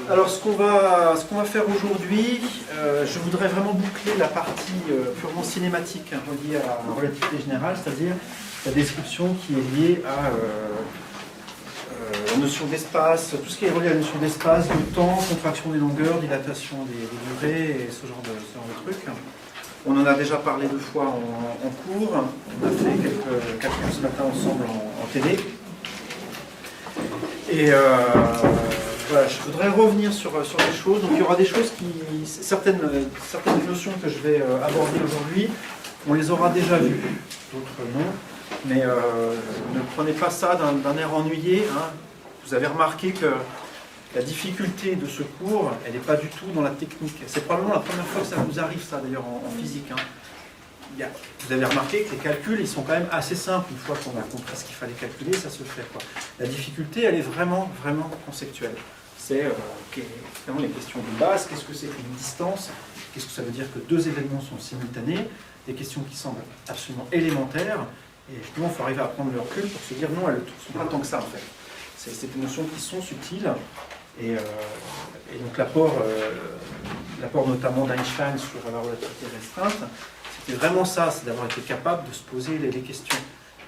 Alors ce qu'on va faire aujourd'hui, je voudrais vraiment boucler la partie purement cinématique reliée à la relativité générale, c'est-à-dire la description qui est liée à la notion d'espace, tout ce qui est relié à la notion d'espace, de temps, contraction des longueurs, dilatation des durées et ce genre de trucs. On en a déjà parlé 2 fois en cours, on a fait quelques calculs ce matin ensemble en télé. Et voilà, je voudrais revenir sur des choses. Donc il y aura des choses certaines notions que je vais aborder aujourd'hui, on les aura déjà vues, d'autres non. Mais ne prenez pas ça d'un air ennuyé. Hein. Vous avez remarqué que la difficulté de ce cours, elle n'est pas du tout dans la technique. C'est probablement la première fois que ça vous arrive, ça d'ailleurs en physique. Hein. Vous avez remarqué que les calculs, ils sont quand même assez simples. Une fois qu'on a compris ce qu'il fallait calculer, ça se fait, quoi. La difficulté, elle est vraiment, vraiment conceptuelle. C'est vraiment les questions de base. Qu'est-ce que c'est qu'une distance? Qu'est-ce que ça veut dire que 2 événements sont simultanés? Des questions qui semblent absolument élémentaires. Et justement, il faut arriver à prendre le recul pour se dire non, elles ne sont pas tant que ça, en fait. C'est des notions qui sont subtiles. Et donc l'apport notamment d'Einstein sur la relativité restreinte, c'était vraiment ça, c'est d'avoir été capable de se poser les questions.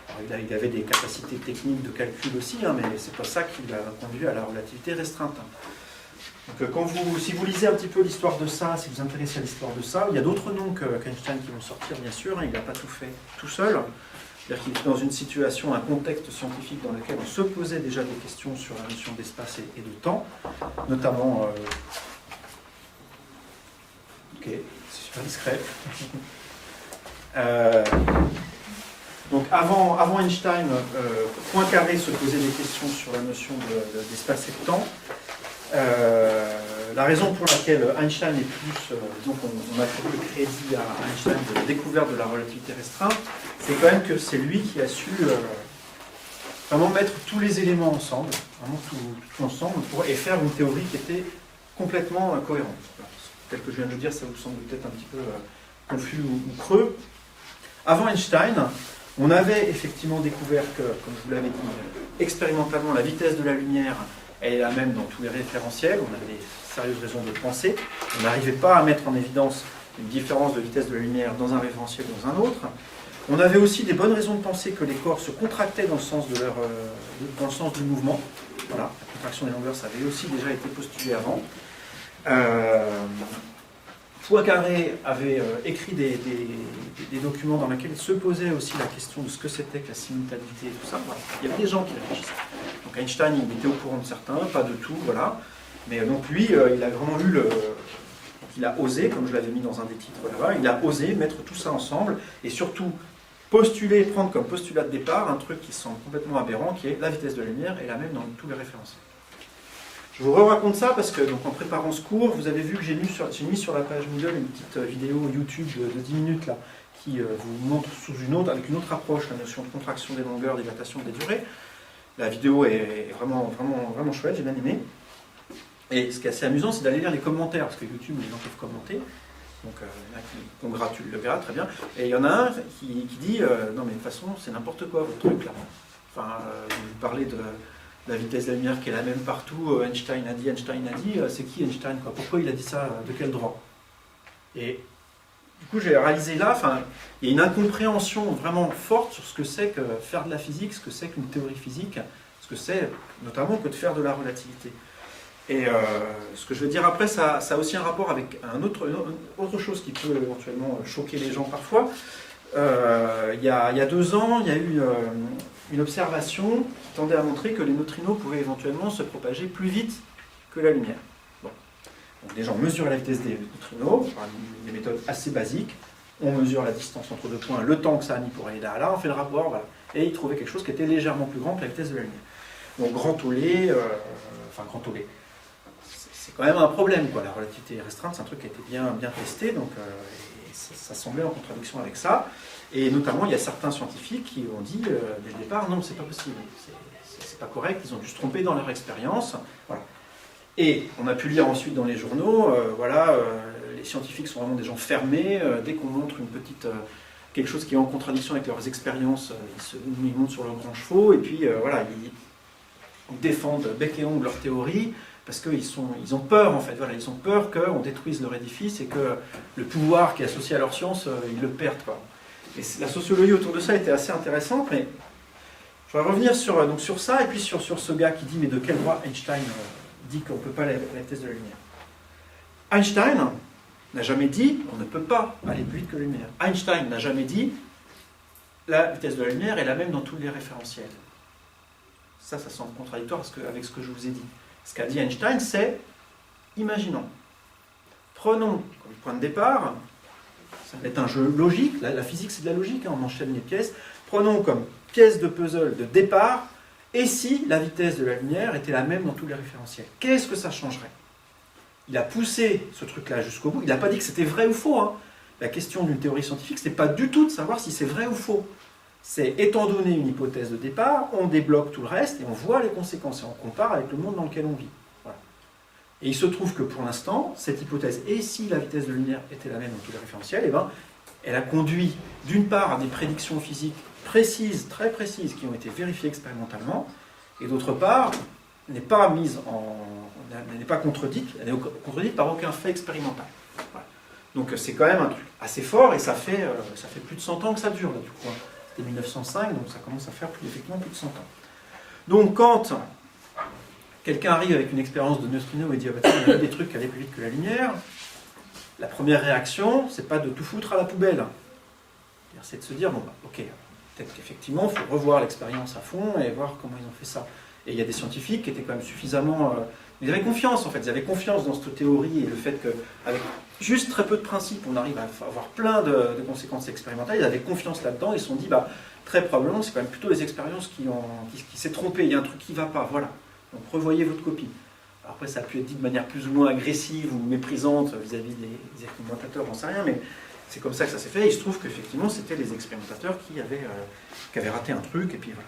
Alors, il avait des capacités techniques de calcul aussi, hein, mais c'est pas ça qui l'a conduit à la relativité restreinte. Donc si vous lisez un petit peu l'histoire de ça, si vous vous intéressez à l'histoire de ça, il y a d'autres noms qu'Einstein qui vont sortir, bien sûr, hein, il n'a pas tout fait tout seul. C'est-à-dire qu'il était dans une situation, un contexte scientifique dans lequel on se posait déjà des questions sur la notion d'espace et de temps, notamment... Ok, c'est super discret. Donc avant Einstein, Poincaré se posait des questions sur la notion d'espace et de temps. La raison pour laquelle Einstein est plus, disons qu'on a fait le crédit à Einstein de la découverte de la relativité restreinte, c'est quand même que c'est lui qui a su vraiment mettre tous les éléments ensemble, vraiment tout ensemble, et faire une théorie qui était complètement cohérente. Tel que je viens de le dire, ça vous semble peut-être un petit peu confus ou creux. Avant Einstein, on avait effectivement découvert que, comme je vous l'avais dit, expérimentalement, la vitesse de la lumière, elle est la même dans tous les référentiels. On avait des sérieuses raisons de penser. On n'arrivait pas à mettre en évidence une différence de vitesse de la lumière dans un référentiel ou dans un autre. On avait aussi des bonnes raisons de penser que les corps se contractaient dans le sens, dans le sens du mouvement. Voilà, la contraction des longueurs, ça avait aussi déjà été postulé avant. Poincaré avait écrit des documents dans lesquels il se posait aussi la question de ce que c'était que la simultanéité et tout ça. Voilà. Il y avait des gens qui réfléchissaient. Donc Einstein, il était au courant de certains, pas de tout, voilà. Mais donc lui, il a vraiment eu il a osé, comme je l'avais mis dans un des titres là-bas, il a osé mettre tout ça ensemble et surtout prendre comme postulat de départ un truc qui semble complètement aberrant, qui est la vitesse de la lumière est la même dans tous les référentiels. Je vous raconte ça parce que, donc, en préparant ce cours, vous avez vu que j'ai mis sur la page Moodle une petite vidéo YouTube de 10 minutes là, qui vous montre avec une autre approche la notion de contraction des longueurs, dilatation des durées. La vidéo est vraiment, vraiment, vraiment chouette, j'ai bien aimé. Et ce qui est assez amusant, c'est d'aller lire les commentaires, parce que YouTube, les gens peuvent commenter. Donc il y en a qui congratulent le gars, très bien. Et il y en a un qui dit non mais de toute façon, c'est n'importe quoi votre truc là. Enfin, vous parlez de la vitesse de la lumière qui est la même partout, Einstein a dit, c'est qui Einstein quoi? Pourquoi il a dit ça? De quel droit? Et du coup, j'ai réalisé là, il y a une incompréhension vraiment forte sur ce que c'est que faire de la physique, ce que c'est qu'une théorie physique, ce que c'est notamment que de faire de la relativité. Et ce que je vais dire après, ça a aussi un rapport avec une autre chose qui peut éventuellement choquer les gens parfois. Il y a 2 ans, il y a eu une observation qui tendait à montrer que les neutrinos pouvaient éventuellement se propager plus vite que la lumière. Bon. Donc les gens mesurent la vitesse des neutrinos par des méthodes assez basiques. On mesure la distance entre 2 points, le temps que ça a mis pour aller là, on fait le rapport, voilà. Et ils trouvaient quelque chose qui était légèrement plus grand que la vitesse de la lumière. Donc grand tollé, c'est quand même un problème, quoi. La relativité restreinte, c'est un truc qui a été bien testé, donc ça semblait en contradiction avec ça. Et notamment, il y a certains scientifiques qui ont dit dès le départ, non, c'est pas possible, c'est pas correct, ils ont dû se tromper dans leur expérience. Voilà. Et on a pu lire ensuite dans les journaux, les scientifiques sont vraiment des gens fermés, dès qu'on montre quelque chose qui est en contradiction avec leurs expériences, ils montent sur leurs grands chevaux, et puis ils défendent bec et ongle leur théorie, parce qu'ils ont peur, en fait. Voilà, ils ont peur qu'on détruise leur édifice et que le pouvoir qui est associé à leur science, ils le perdent, quoi. Et la sociologie autour de ça était assez intéressante, mais je vais revenir sur ça, et puis sur ce gars qui dit, mais de quel droit Einstein dit qu'on ne peut pas la vitesse de la lumière. Einstein n'a jamais dit, on ne peut pas aller plus vite que la lumière. Einstein n'a jamais dit, la vitesse de la lumière est la même dans tous les référentiels. Ça semble contradictoire avec ce que je vous ai dit. Ce qu'a dit Einstein, c'est, imaginons, prenons comme point de départ, ça va être un jeu logique, la physique c'est de la logique, on enchaîne les pièces, prenons comme pièce de puzzle de départ, et si la vitesse de la lumière était la même dans tous les référentiels, qu'est-ce que ça changerait? Il a poussé ce truc-là jusqu'au bout, il n'a pas dit que c'était vrai ou faux. Hein. La question d'une théorie scientifique, ce n'est pas du tout de savoir si c'est vrai ou faux. C'est, étant donné une hypothèse de départ, on débloque tout le reste et on voit les conséquences et on compare avec le monde dans lequel on vit. Voilà. Et il se trouve que pour l'instant, cette hypothèse, et si la vitesse de lumière était la même dans tous les référentiels, eh ben, elle a conduit d'une part à des prédictions physiques précises, très précises, qui ont été vérifiées expérimentalement, et d'autre part, n'est pas contredite, elle n'est contredite par aucun fait expérimental. Voilà. Donc c'est quand même un truc assez fort, et ça fait plus de 100 ans que ça dure, là, du coup. C'était 1905, donc ça commence à faire effectivement plus de 100 ans. Donc quand quelqu'un arrive avec une expérience de neutrino et dit « il y a des trucs qui allaient plus vite que la lumière », la première réaction, c'est pas de tout foutre à la poubelle. C'est de se dire « bon, bah, ok, peut-être qu'effectivement, il faut revoir l'expérience à fond et voir comment ils ont fait ça ». Et il y a des scientifiques qui étaient quand même suffisamment... ils avaient confiance, en fait. Ils avaient confiance dans cette théorie et le fait qu'avec juste très peu de principes, on arrive à avoir plein de conséquences expérimentales. Ils avaient confiance là-dedans. Ils se sont dit, bah, très probablement, c'est quand même plutôt les expériences qui s'est trompé. Il y a un truc qui ne va pas. Voilà. Donc, revoyez votre copie. Alors, après, ça a pu être dit de manière plus ou moins agressive ou méprisante vis-à-vis des expérimentateurs, j'en sais rien, mais c'est comme ça que ça s'est fait. Et il se trouve qu'effectivement, c'était les expérimentateurs qui avaient raté un truc, et puis voilà.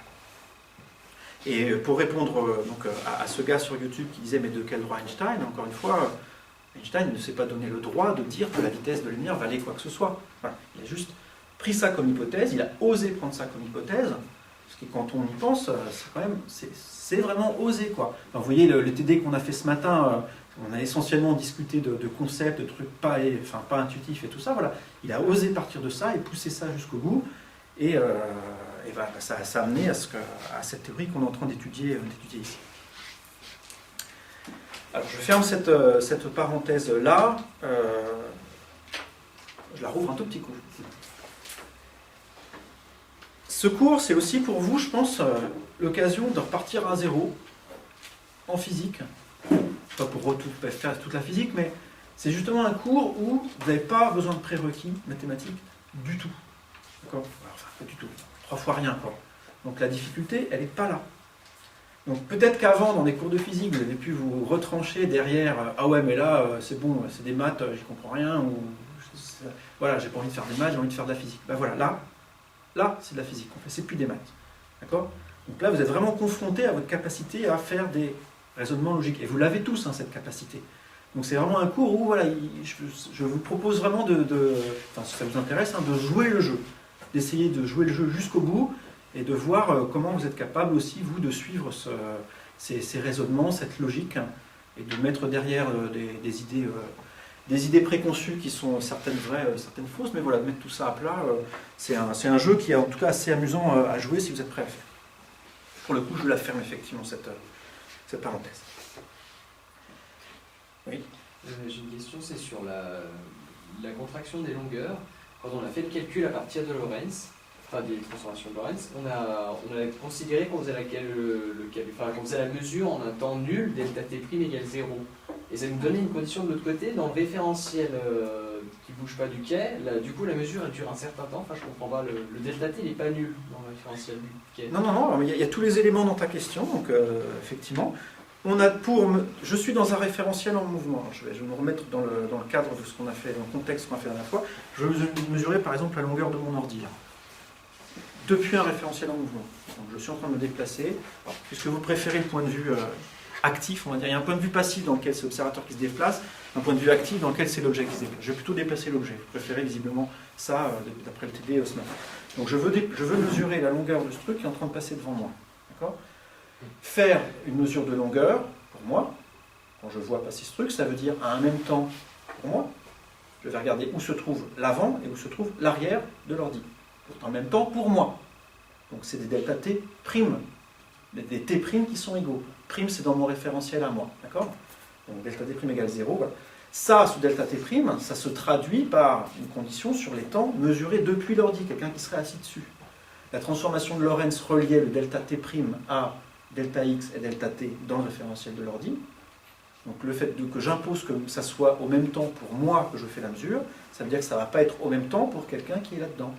Et pour répondre donc, à ce gars sur YouTube qui disait « mais de quel droit Einstein ?» Encore une fois, Einstein ne s'est pas donné le droit de dire que la vitesse de la lumière valait quoi que ce soit. Voilà. Il a juste pris ça comme hypothèse, il a osé prendre ça comme hypothèse, parce que quand on y pense, c'est vraiment osé, quoi. Enfin, vous voyez, le TD qu'on a fait ce matin, on a essentiellement discuté de concepts, de trucs pas intuitifs et tout ça. Voilà. Il a osé partir de ça et pousser ça jusqu'au bout. Et voilà, ça a amené à cette théorie qu'on est en train d'étudier ici. Alors, je ferme cette parenthèse-là. Je la rouvre un tout petit coup. Ce cours, c'est aussi pour vous, je pense, l'occasion de repartir à zéro en physique. Pas pour faire toute la physique, mais c'est justement un cours où vous n'avez pas besoin de prérequis mathématiques du tout. D'accord ? Enfin, pas du tout. 3 fois rien, quoi. Donc la difficulté, elle n'est pas là. Donc peut-être qu'avant, dans des cours de physique, vous avez pu vous retrancher derrière « ah ouais, mais là, c'est bon, c'est des maths, j'y comprends rien » ou « voilà, j'ai pas envie de faire des maths, j'ai envie de faire de la physique ». Ben voilà, là, c'est de la physique, en fait, c'est plus des maths. D'accord ? Donc là, vous êtes vraiment confronté à votre capacité à faire des raisonnements logiques. Et vous l'avez tous, hein, cette capacité. Donc c'est vraiment un cours où, voilà, je vous propose vraiment enfin, si ça vous intéresse, hein, de jouer le jeu. D'essayer de jouer le jeu jusqu'au bout et de voir comment vous êtes capable aussi, vous, de suivre ces raisonnements, cette logique, hein, et de mettre derrière des idées préconçues qui sont certaines vraies, certaines fausses, mais voilà, de mettre tout ça à plat, c'est un jeu qui est en tout cas assez amusant à jouer si vous êtes prêt à le faire. Pour le coup, je la ferme effectivement, cette parenthèse. Oui. J'ai une question, c'est sur la contraction des longueurs. Quand on a fait le calcul à partir de Lorentz, enfin des transformations de Lorentz, on a considéré qu'on faisait qu'on faisait la mesure en un temps nul, delta t' égale 0. Et ça nous donnait une condition de l'autre côté, dans le référentiel qui ne bouge pas du quai, du coup la mesure elle dure un certain temps, enfin je comprends pas, le delta t il n'est pas nul dans le référentiel du quai. Non, il y a tous les éléments dans ta question, donc effectivement. Je suis dans un référentiel en mouvement. Je vais me remettre dans le cadre de ce qu'on a fait, dans le contexte qu'on a fait la dernière fois. Je veux mesurer par exemple la longueur de mon ordi. Là. Depuis un référentiel en mouvement. Donc, je suis en train de me déplacer. Alors, puisque vous préférez le point de vue actif, on va dire, il y a un point de vue passif dans lequel c'est l'observateur qui se déplace, un point de vue actif dans lequel c'est l'objet qui se déplace. Je vais plutôt déplacer l'objet. Vous préférez visiblement ça d'après le TD ce matin. Donc je veux mesurer la longueur de ce truc qui est en train de passer devant moi. D'accord ? Faire une mesure de longueur, pour moi, je vois passer ce truc, ça veut dire à un même temps pour moi. Je vais regarder où se trouve l'avant et où se trouve l'arrière de l'ordi. En même temps pour moi. Donc c'est des delta t prime, des t prime qui sont égaux. Prime c'est dans mon référentiel à moi, d'accord? Donc delta t prime égale 0. Voilà. Ça, ce delta t prime, ça se traduit par une condition sur les temps mesurés depuis l'ordi, quelqu'un qui serait assis dessus. La transformation de Lorentz reliait le delta t prime à delta x et delta t dans le référentiel de l'ordi. Donc le fait que j'impose que ça soit au même temps pour moi que je fais la mesure, ça veut dire que ça ne va pas être au même temps pour quelqu'un qui est là-dedans.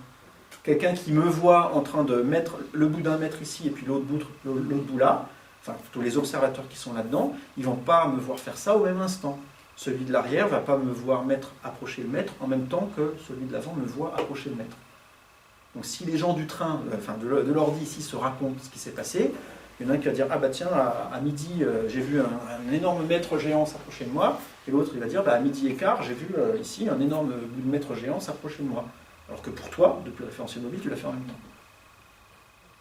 Quelqu'un qui me voit en train de mettre le bout d'un mètre ici et puis l'autre bout là, enfin tous les observateurs qui sont là-dedans, ils ne vont pas me voir faire ça au même instant. Celui de l'arrière ne va pas me voir approcher le mètre en même temps que celui de l'avant me voit approcher le mètre. Donc si les gens du train, de l'ordi ici se racontent ce qui s'est passé, il y en a un qui va dire « Ah bah tiens, à midi, j'ai vu un énorme mètre géant s'approcher de moi », et l'autre il va dire bah, « À midi et quart, j'ai vu ici un énorme bout de mètre géant s'approcher de moi ». Alors que pour toi, depuis le référentiel mobile, tu l'as fait en même temps.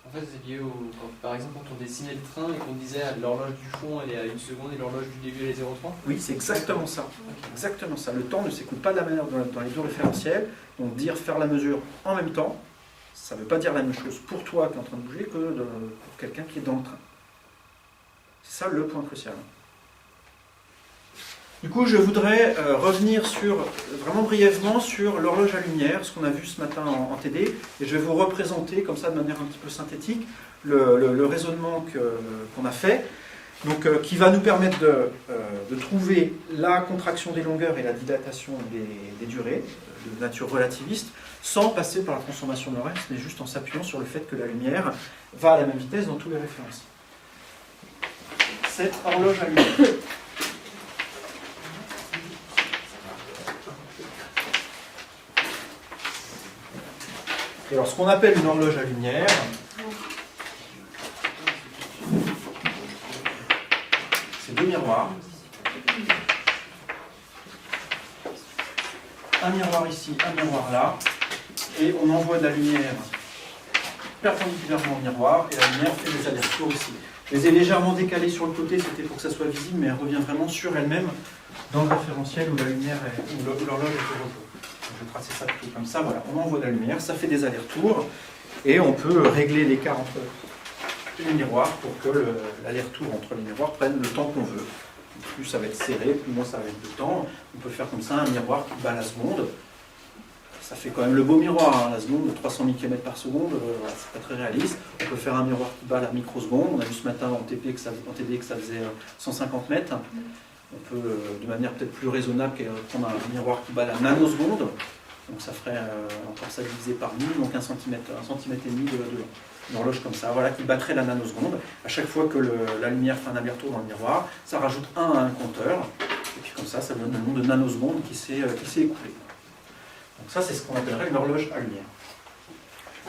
En fait, c'est lié par exemple, quand on dessinait le train et qu'on disait l'horloge du fond, elle est à 1 seconde et l'horloge du début, elle est 0,3. Oui, c'est exactement ça. Okay. Exactement ça. Le temps ne s'écoule pas de la manière dans les deux référentiels. Donc dire faire la mesure en même temps, ça ne veut pas dire la même chose pour toi qui es en train de bouger que pour quelqu'un qui est dans le train. C'est ça le point crucial. Du coup, je voudrais revenir vraiment brièvement sur l'horloge à lumière, ce qu'on a vu ce matin en TD, et je vais vous représenter comme ça de manière un petit peu synthétique le raisonnement qu'on a fait, donc, qui va nous permettre de trouver la contraction des longueurs et la dilatation des durées de nature relativiste, sans passer par la transformation de Lorentz, mais juste en s'appuyant sur le fait que la lumière va à la même vitesse dans tous les références. Cette horloge à lumière. Et alors, ce qu'on appelle une horloge à lumière, c'est deux miroirs. Un miroir ici, un miroir là. Et on envoie de la lumière perpendiculairement au miroir, et la lumière fait des allers-retours ici. Je les ai légèrement décalés sur le côté, c'était pour que ça soit visible, mais elle revient vraiment sur elle-même dans le référentiel où la lumière où l'horloge est au repos. Je vais tracer ça plutôt comme ça, voilà, on envoie de la lumière, ça fait des allers-retours, et on peut régler l'écart entre les miroirs pour que l'aller-retour entre les miroirs prenne le temps qu'on veut. Plus ça va être serré, plus moins ça va être de temps. On peut faire comme ça un miroir qui bat la seconde. Ça fait quand même le beau miroir, hein, la seconde de 300 000 km par seconde, voilà, c'est pas très réaliste. On peut faire un miroir qui bat la microseconde. On a vu ce matin en TD que ça faisait 150 mètres. On peut, de manière peut-être plus raisonnable, prendre un miroir qui bat la nanoseconde. Donc ça ferait encore ça divisé par 1000, donc 1,5 cm de long. Une horloge comme ça, voilà, qui battrait la nanoseconde. À chaque fois que la lumière fait un aller-retour dans le miroir, ça rajoute 1 à un compteur. Et puis comme ça donne le nombre de nanosecondes qui s'est écoulé. Donc ça, c'est ce qu'on appellerait une horloge à lumière.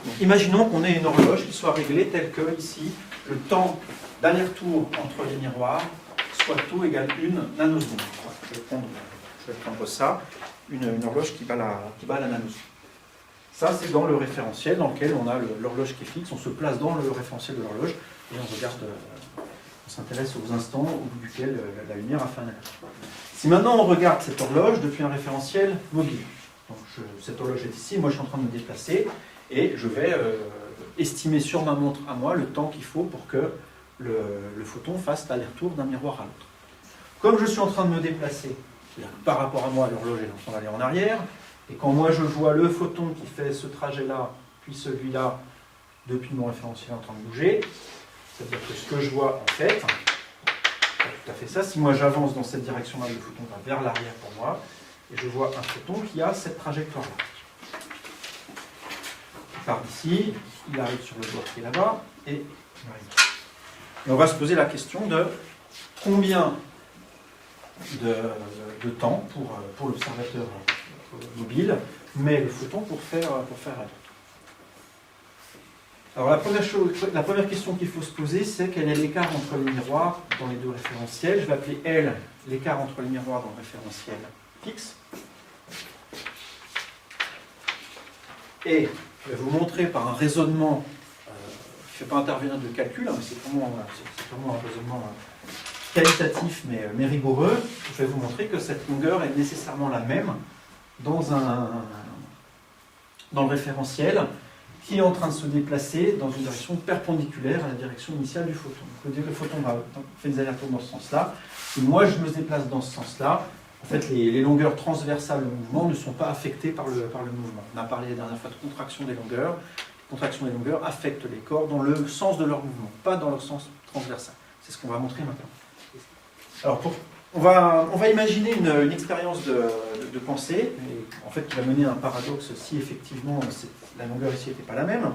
Donc, imaginons qu'on ait une horloge qui soit réglée telle que, ici, le temps d'aller-retour entre les miroirs soit tau égale 1 nanoseconde. Je vais prendre ça, une horloge qui bat la nanoseconde. Ça, c'est dans le référentiel dans lequel on a l'horloge qui est fixe. On se place dans le référentiel de l'horloge et on regarde, on s'intéresse aux instants au bout duquel la lumière a fait un aller-retour. Si maintenant on regarde cette horloge depuis un référentiel mobile, donc cette horloge est ici, moi je suis en train de me déplacer et je vais estimer sur ma montre à moi le temps qu'il faut pour que le photon fasse l'aller-retour d'un miroir à l'autre. Comme je suis en train de me déplacer, par rapport à moi, l'horloge est en train d'aller en arrière, et quand moi je vois le photon qui fait ce trajet-là, puis celui-là, depuis mon référentiel en train de bouger, c'est-à-dire que ce que je vois en fait, c'est tout à fait ça, si moi j'avance dans cette direction-là, le photon va vers l'arrière pour moi, et je vois un photon qui a cette trajectoire-là. Il part d'ici, il arrive sur le doigt qui est là-bas, et il arrive. Et on va se poser la question de combien de temps pour l'observateur mobile, mais le photon pour faire aller. Alors la première question qu'il faut se poser, c'est quel est l'écart entre les miroirs dans les deux référentiels. Je vais appeler L l'écart entre les miroirs dans le référentiel fixe. Et je vais vous montrer par un raisonnement qui ne fait pas intervenir de calcul, hein, mais c'est vraiment un raisonnement qualitatif mais rigoureux, je vais vous montrer que cette longueur est nécessairement la même dans le référentiel qui est en train de se déplacer dans une direction perpendiculaire à la direction initiale du photon. Donc, le photon fait des allers-retours dans ce sens-là, et moi je me déplace dans ce sens-là. En fait, les longueurs transversales au mouvement ne sont pas affectées par le mouvement. On a parlé la dernière fois de contraction des longueurs. Les contractions des longueurs affectent les corps dans le sens de leur mouvement, pas dans leur sens transversal. C'est ce qu'on va montrer maintenant. Alors, on va imaginer une expérience de pensée, en fait, qui va mener à un paradoxe si effectivement la longueur ici n'était pas la même.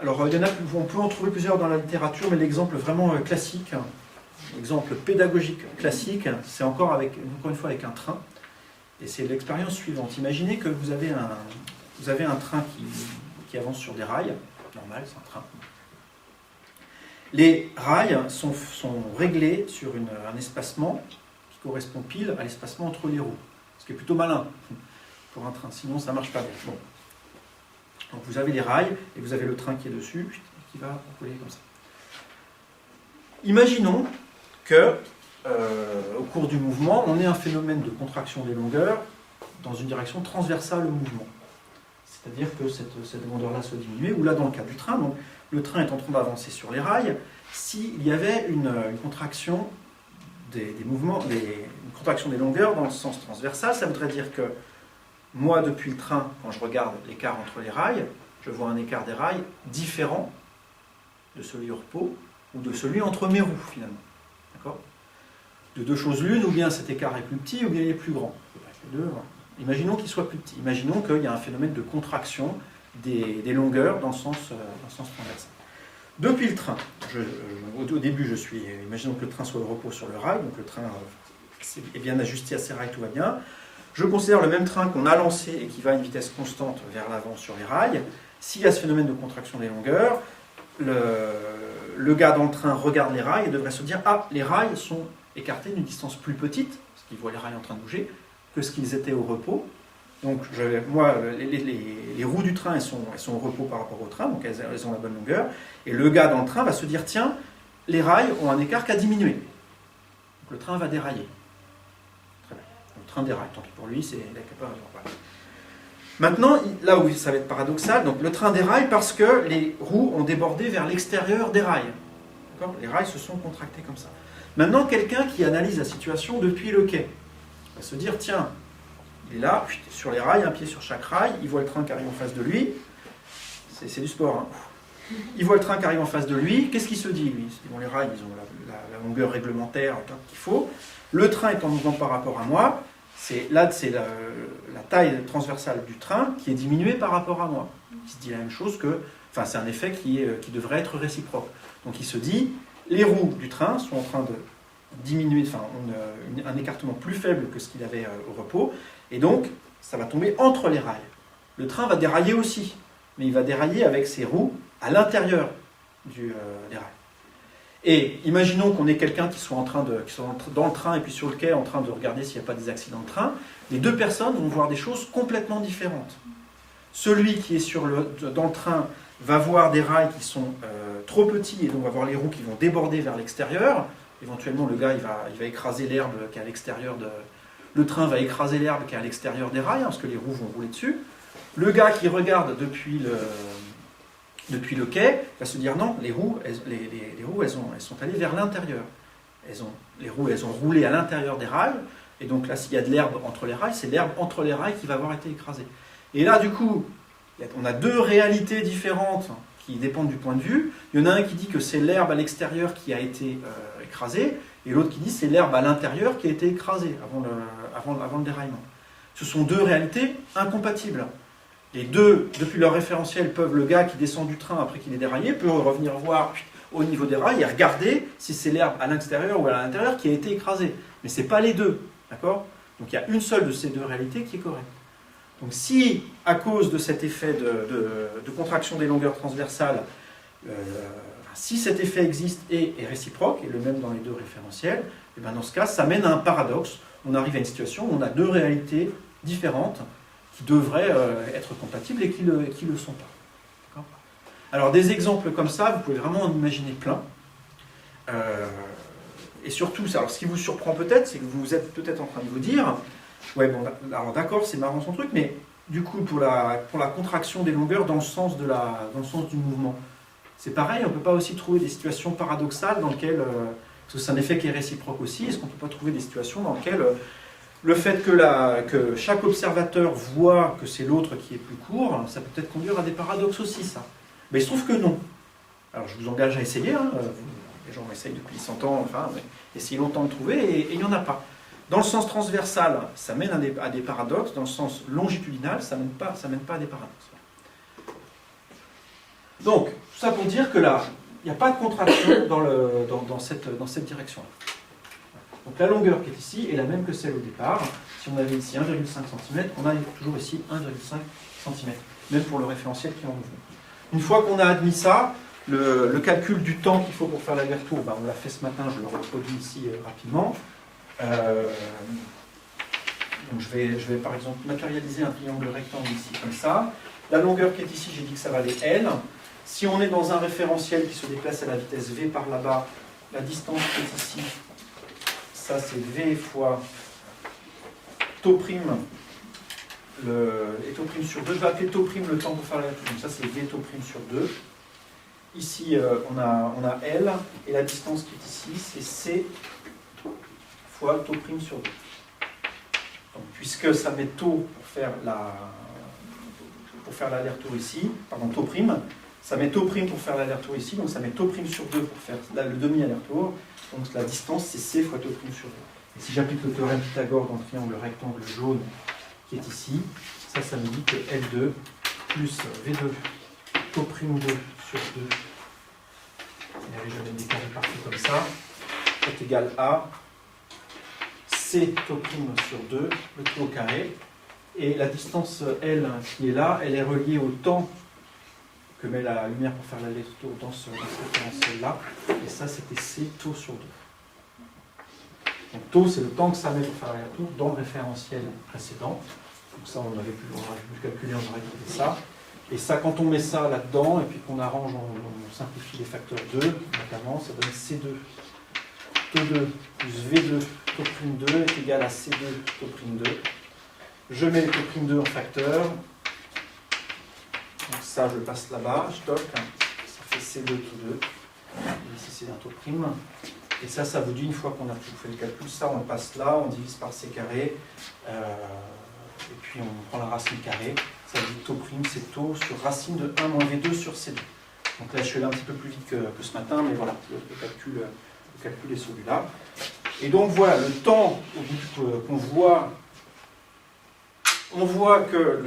Alors, on peut en trouver plusieurs dans la littérature, mais l'exemple vraiment classique, l'exemple pédagogique classique, c'est encore une fois avec un train. Et c'est l'expérience suivante. Imaginez que vous avez un train qui avance sur des rails. Normal, c'est un train. Les rails sont réglés sur un espacement qui correspond pile à l'espacement entre les roues. Ce qui est plutôt malin pour un train, sinon ça ne marche pas bien. Bon. Donc vous avez les rails et vous avez le train qui est dessus, qui va rouler comme ça. Imaginons que, au cours du mouvement, on ait un phénomène de contraction des longueurs dans une direction transversale au mouvement. C'est-à-dire que cette longueur-là soit diminuée, ou là dans le cas du train, donc, le train est en train d'avancer sur les rails, s'il y avait une contraction des mouvements, une contraction des longueurs dans le sens transversal, ça voudrait dire que moi, depuis le train, quand je regarde l'écart entre les rails, je vois un écart des rails différent de celui au repos, ou de celui entre mes roues, finalement. D'accord ? De deux choses l'une, ou bien cet écart est plus petit, ou bien il est plus grand. Les deux, voilà. Imaginons qu'il soit plus petit. Imaginons qu'il y a un phénomène de contraction des longueurs dans le sens transversal. Depuis le train, au début, imaginons que le train soit au repos sur le rail, donc le train est bien ajusté à ses rails, tout va bien. Je considère le même train qu'on a lancé et qui va à une vitesse constante vers l'avant sur les rails. S'il y a ce phénomène de contraction des longueurs, le gars dans le train regarde les rails et devrait se dire « Ah, les rails sont écartés d'une distance plus petite, parce qu'il voit les rails en train de bouger, que ce qu'ils étaient au repos. Donc, les roues du train, elles sont au repos par rapport au train, donc elles ont la bonne longueur. Et le gars dans le train va se dire, tiens, les rails ont un écart qui a diminué. Donc, le train va dérailler. Très bien. Le train déraille, tant pis pour lui, c'est la capacité. Voilà. Maintenant, là où ça va être paradoxal, donc le train déraille parce que les roues ont débordé vers l'extérieur des rails. D'accord ? Les rails se sont contractés comme ça. Maintenant, quelqu'un qui analyse la situation depuis le quai va se dire, tiens, il est là, sur les rails, un pied sur chaque rail, il voit le train qui arrive en face de lui, c'est du sport, hein. Il voit le train qui arrive en face de lui, qu'est-ce qu'il se dit, lui ? Il se dit, bon, les rails, ils ont la longueur réglementaire qu'il faut, le train est en mouvement par rapport à moi, c'est la taille transversale du train qui est diminuée par rapport à moi. Il se dit la même chose que, enfin, c'est un effet qui devrait être réciproque. Donc il se dit, les roues du train sont en train de diminuer, enfin, ont un écartement plus faible que ce qu'il avait au repos, et donc ça va tomber entre les rails. Le train va dérailler aussi, mais il va dérailler avec ses roues à l'intérieur des rails. Et imaginons qu'on ait quelqu'un qui soit dans le train et puis sur le quai en train de regarder s'il n'y a pas des accidents de train. Les deux personnes vont voir des choses complètement différentes. Celui qui est dans le train va voir des rails qui sont trop petits et donc va voir les roues qui vont déborder vers l'extérieur. Éventuellement, le gars, il va écraser l'herbe qui est à l'extérieur le train va écraser l'herbe qui est à l'extérieur des rails, hein, parce que les roues vont rouler dessus. Le gars qui regarde depuis le quai va se dire non, les roues, elles sont allées vers l'intérieur. Les roues, elles ont roulé à l'intérieur des rails, et donc là, s'il y a de l'herbe entre les rails, c'est l'herbe entre les rails qui va avoir été écrasée. Et là, du coup, on a deux réalités différentes qui dépendent du point de vue. Il y en a un qui dit que c'est l'herbe à l'extérieur qui a été écrasée, et l'autre qui dit que c'est l'herbe à l'intérieur qui a été écrasée avant le déraillement. Ce sont deux réalités incompatibles. Les deux, depuis leur référentiel, le gars qui descend du train après qu'il est déraillé, peut revenir voir au niveau des rails et regarder si c'est l'herbe à l'extérieur ou à l'intérieur qui a été écrasée. Mais ce n'est pas les deux. D'accord ? Donc il y a une seule de ces deux réalités qui est correcte. Donc si, à cause de cet effet de contraction des longueurs transversales, si cet effet existe et est réciproque, et le même dans les deux référentiels, et bien dans ce cas, ça mène à un paradoxe. On arrive à une situation où on a deux réalités différentes qui devraient être compatibles et qui ne le sont pas. Alors des exemples comme ça, vous pouvez vraiment en imaginer plein. et surtout, alors ce qui vous surprend peut-être, c'est que vous êtes peut-être en train de vous dire, ouais bon, alors d'accord, c'est marrant son truc, mais du coup pour la contraction des longueurs dans le sens du mouvement, c'est pareil, on ne peut pas aussi trouver des situations paradoxales dans lesquelles, parce que c'est un effet qui est réciproque aussi, est-ce qu'on ne peut pas trouver des situations dans lesquelles le fait que chaque observateur voit que c'est l'autre qui est plus court, ça peut peut-être conduire à des paradoxes aussi, ça. Mais il se trouve que non. Alors je vous engage à essayer, hein. Les gens essayent depuis 100 ans, enfin, essayez longtemps de trouver, et il n'y en a pas. Dans le sens transversal, ça mène à des paradoxes, dans le sens longitudinal, ça ne mène pas à des paradoxes. Donc, tout ça pour dire que là, il n'y a pas de contraction dans cette direction-là. Donc la longueur qui est ici est la même que celle au départ. Si on avait ici 1,5 cm, on a toujours ici 1,5 cm, même pour le référentiel qui est en mouvement. Une fois qu'on a admis ça, le calcul du temps qu'il faut pour faire l'aller-retour, on l'a fait ce matin, je le reproduis ici rapidement. Donc je vais par exemple matérialiser un triangle rectangle ici comme ça. La longueur qui est ici, j'ai dit que ça valait L. Si on est dans un référentiel qui se déplace à la vitesse V par là-bas, la distance qui est ici, ça c'est V fois taux prime, et taux prime sur 2. Je vais appeler taux prime le temps pour faire la retour. Donc ça c'est V taux prime sur 2. Ici on a L, et la distance qui est ici, c'est C fois taux prime sur 2. Donc, puisque ça met taux pour faire l'aller-retour ici, pardon, taux prime, ça met taux prime pour faire l'aller-retour ici, donc ça met taux prime sur 2 pour faire le demi-aller-retour, donc la distance c'est C fois taux prime sur 2. Et si j'applique le théorème Pythagore dans le triangle rectangle jaune qui est ici, ça me dit que L2 plus V2 taux prime 2 sur 2, je vais mettre des carrés partout comme ça, est égal à C taux prime sur 2, le tout au carré, et la distance L qui est là, elle est reliée au temps que met la lumière pour faire l'aller-retour dans ce référentiel-là, et ça c'était C taux sur 2. Donc taux c'est le temps que ça met pour faire l'aller-retour dans le référentiel précédent, donc ça on aurait pu calculer, on aurait trouvé ça, et ça quand on met ça là-dedans, et puis qu'on arrange, on simplifie les facteurs 2, notamment, ça donne C2 taux 2 plus V2 taux prime 2 est égal à C2 taux prime 2. Je mets les taux prime 2 en facteur. Donc ça, je le passe là-bas, je toque. Ça fait C2 taux 2. Et ici, c'est un taux prime. Et ça vous dit, une fois qu'on a fait le calcul, ça, on le passe là, on divise par C carré. Et puis, on prend la racine carrée. Ça dit taux prime, c'est taux sur racine de 1 moins V2 sur C2. Donc là, je suis allé un petit peu plus vite que ce matin, mais voilà, le calcul est celui-là. Et donc voilà, le temps qu'on voit, on voit que